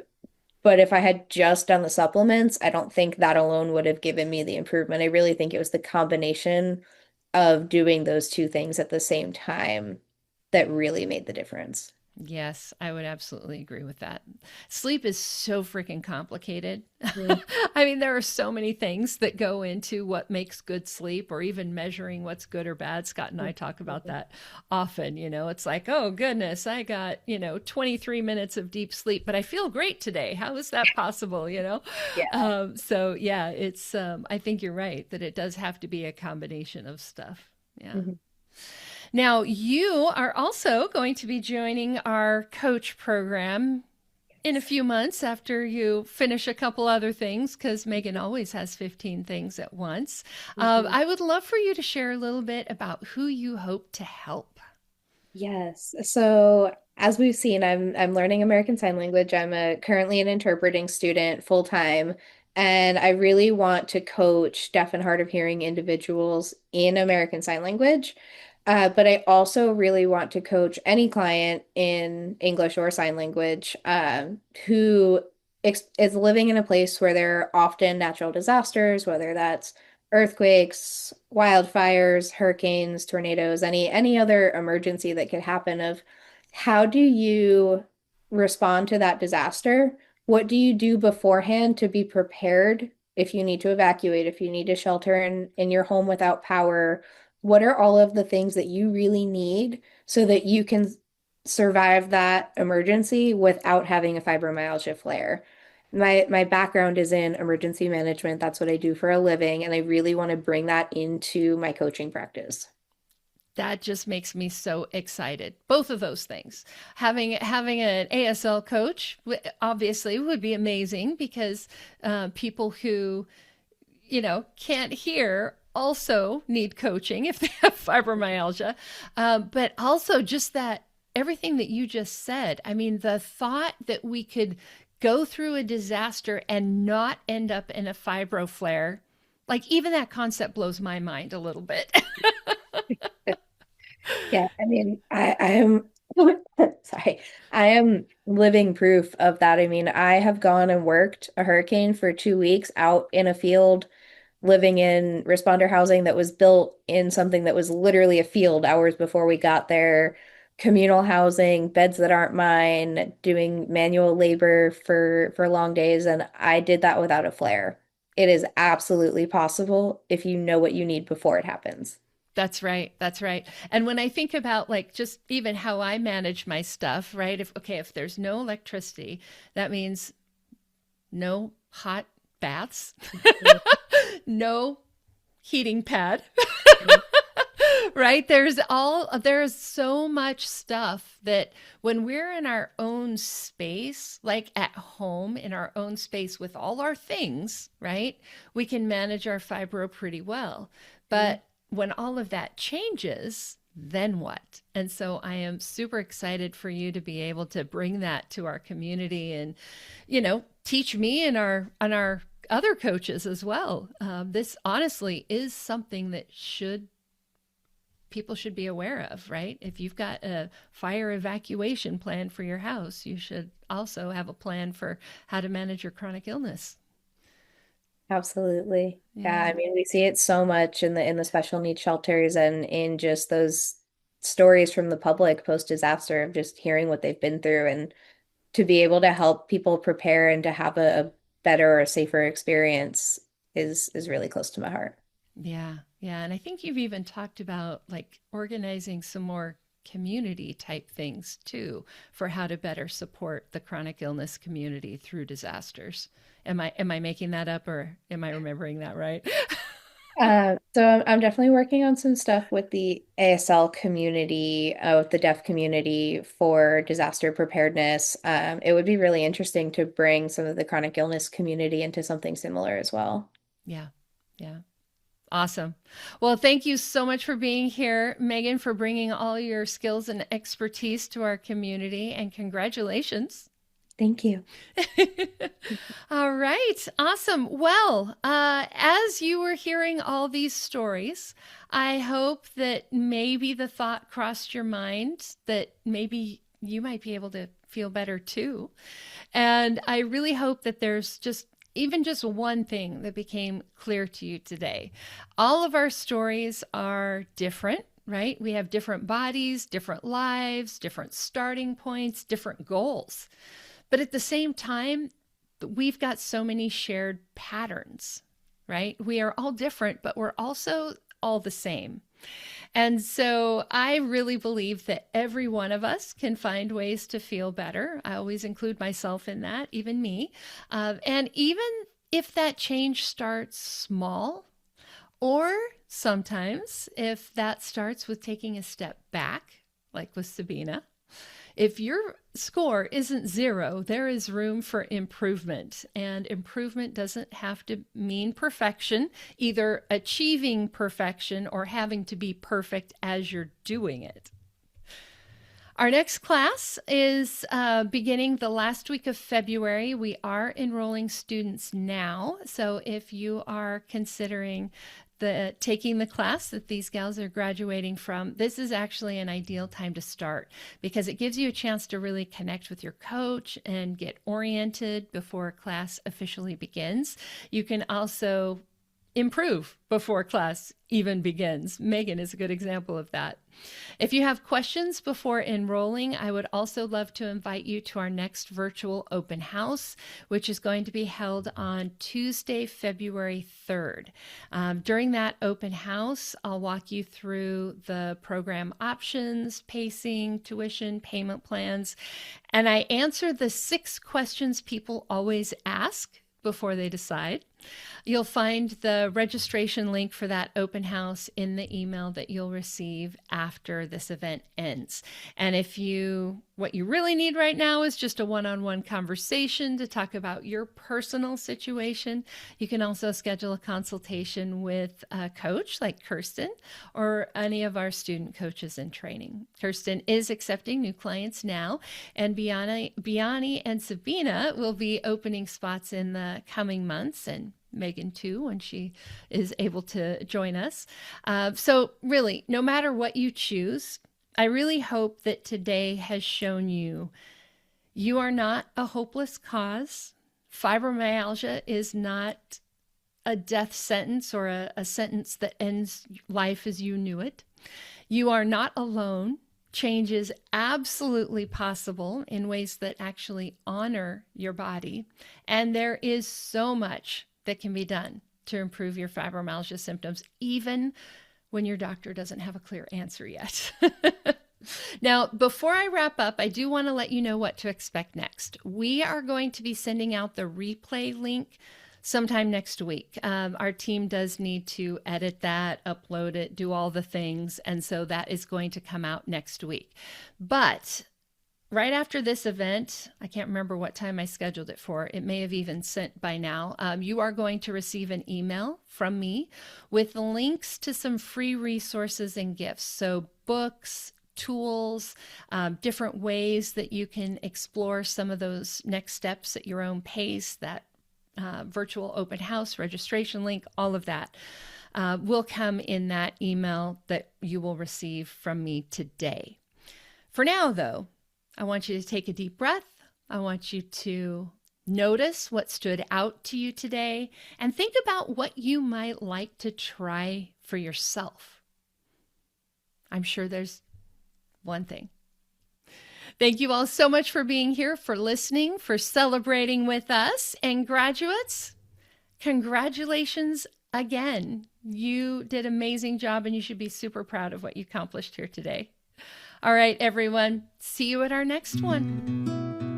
But if I had just done the supplements, I don't think that alone would have given me the improvement. I really think it was the combination of doing those two things at the same time that really made the difference. Yes, I would absolutely agree with that. Sleep is so freaking complicated. Mm. I mean, there are so many things that go into what makes good sleep or even measuring what's good or bad. Scott and I talk about that often. It's like, oh, goodness, I got, 23 minutes of deep sleep, but I feel great today. How is that possible? Yeah. So, yeah, I think you're right that it does have to be a combination of stuff. Yeah. Mhm. Now, you are also going to be joining our coach program in a few months after you finish a couple other things, because Megan always has 15 things at once. I would love for you to share a little bit about who you hope to help. Yes. So as we've seen, I'm learning American Sign Language. I'm currently an interpreting student full time, and I really want to coach deaf and hard of hearing individuals in American Sign Language. But I also really want to coach any client in English or sign language who is living in a place where there are often natural disasters, whether that's earthquakes, wildfires, hurricanes, tornadoes, any other emergency that could happen. Of how do you respond to that disaster? What do you do beforehand to be prepared if you need to evacuate, if you need to shelter in your home without power? What are all of the things that you really need so that you can survive that emergency without having a fibromyalgia flare? My background is in emergency management. That's what I do for a living, and I really want to bring that into my coaching practice. That just makes me so excited. Both of those things. Having an ASL coach obviously would be amazing, because people who can't hear also need coaching if they have fibromyalgia. But also just that everything that you just said. I mean, the thought that we could go through a disaster and not end up in a fibro flare, like even that concept blows my mind a little bit. Yeah, I mean, I am sorry, I am living proof of that. I mean, I have gone and worked a hurricane for 2 weeks out in a field, living in responder housing that was built in something that was literally a field hours before we got there, communal housing, beds that aren't mine, doing manual labor for long days, and I did that without a flare. It is absolutely possible if you know what you need before it happens. That's right. That's right. And when I think about like just even how I manage my stuff, right? If there's no electricity, that means no hot baths, no heating pad. Right? There's so much stuff that when we're in our own space, like at home in our own space with all our things, right? We can manage our fibro pretty well. But when all of that changes, then what? And so I am super excited for you to be able to bring that to our community and, teach me and our other coaches as well. This honestly is something that people should be aware of, right? If you've got a fire evacuation plan for your house, you should also have a plan for how to manage your chronic illness. Absolutely. Yeah, Yeah. I mean, we see it so much in the special needs shelters and in just those stories from the public post-disaster of just hearing what they've been through, and to be able to help people prepare and to have a better or safer experience is really close to my heart. Yeah. Yeah. And I think you've even talked about like organizing some more community type things too for how to better support the chronic illness community through disasters. Am I making that up, or am I remembering that right? So I'm definitely working on some stuff with the ASL community, with the deaf community for disaster preparedness. It would be really interesting to bring some of the chronic illness community into something similar as well. Yeah. Yeah. Awesome. Well, thank you so much for being here, Megan, for bringing all your skills and expertise to our community, and congratulations. Thank you. All right. Awesome. Well, as you were hearing all these stories, I hope that maybe the thought crossed your mind that maybe you might be able to feel better too. And I really hope that there's just one thing that became clear to you today. All of our stories are different, right? We have different bodies, different lives, different starting points, different goals. But at the same time, we've got so many shared patterns, right? We are all different, but we're also all the same. And so I really believe that every one of us can find ways to feel better. I always include myself in that, even me. And even if that change starts small, or sometimes if that starts with taking a step back, like with Sabina, if your score isn't 0, there is room for improvement. And improvement doesn't have to mean perfection, either achieving perfection or having to be perfect as you're doing it. Our next class is beginning the last week of February. We are enrolling students now. So if you are considering taking the class that these gals are graduating from, this is actually an ideal time to start because it gives you a chance to really connect with your coach and get oriented before class officially begins. You can also improve before class even begins. Megan is a good example of that. If you have questions before enrolling, I would also love to invite you to our next virtual open house, which is going to be held on Tuesday, February 3rd. During that open house, I'll walk you through the program options, pacing, tuition, payment plans, and I answer the 6 questions people always ask before they decide. You'll find the registration link for that open house in the email that you'll receive after this event ends. And what you really need right now is just a one-on-one conversation to talk about your personal situation. You can also schedule a consultation with a coach like Kirsten or any of our student coaches in training. Kirsten is accepting new clients now, and Biani and Sabina will be opening spots in the coming months, and Megan too, when she is able to join us. So really, no matter what you choose, I really hope that today has shown you are not a hopeless cause. Fibromyalgia is not a death sentence or a sentence that ends life as you knew it. You are not alone. Change is absolutely possible in ways that actually honor your body. And there is so much that can be done to improve your fibromyalgia symptoms, even when your doctor doesn't have a clear answer yet. Now, before I wrap up, I do want to let you know what to expect next. We are going to be sending out the replay link sometime next week. Our team does need to edit that, upload it, do all the things, and so that is going to come out next week. But right after this event, I can't remember what time I scheduled it for. It may have even sent by now. You are going to receive an email from me with links to some free resources and gifts. So books, tools, different ways that you can explore some of those next steps at your own pace, that virtual open house registration link, all of that will come in that email that you will receive from me today. For now, though, I want you to take a deep breath. I want you to notice what stood out to you today and think about what you might like to try for yourself. I'm sure there's one thing. Thank you all so much for being here, for listening, for celebrating with us. And graduates, congratulations again. You did an amazing job and you should be super proud of what you accomplished here today. All right, everyone. See you at our next one.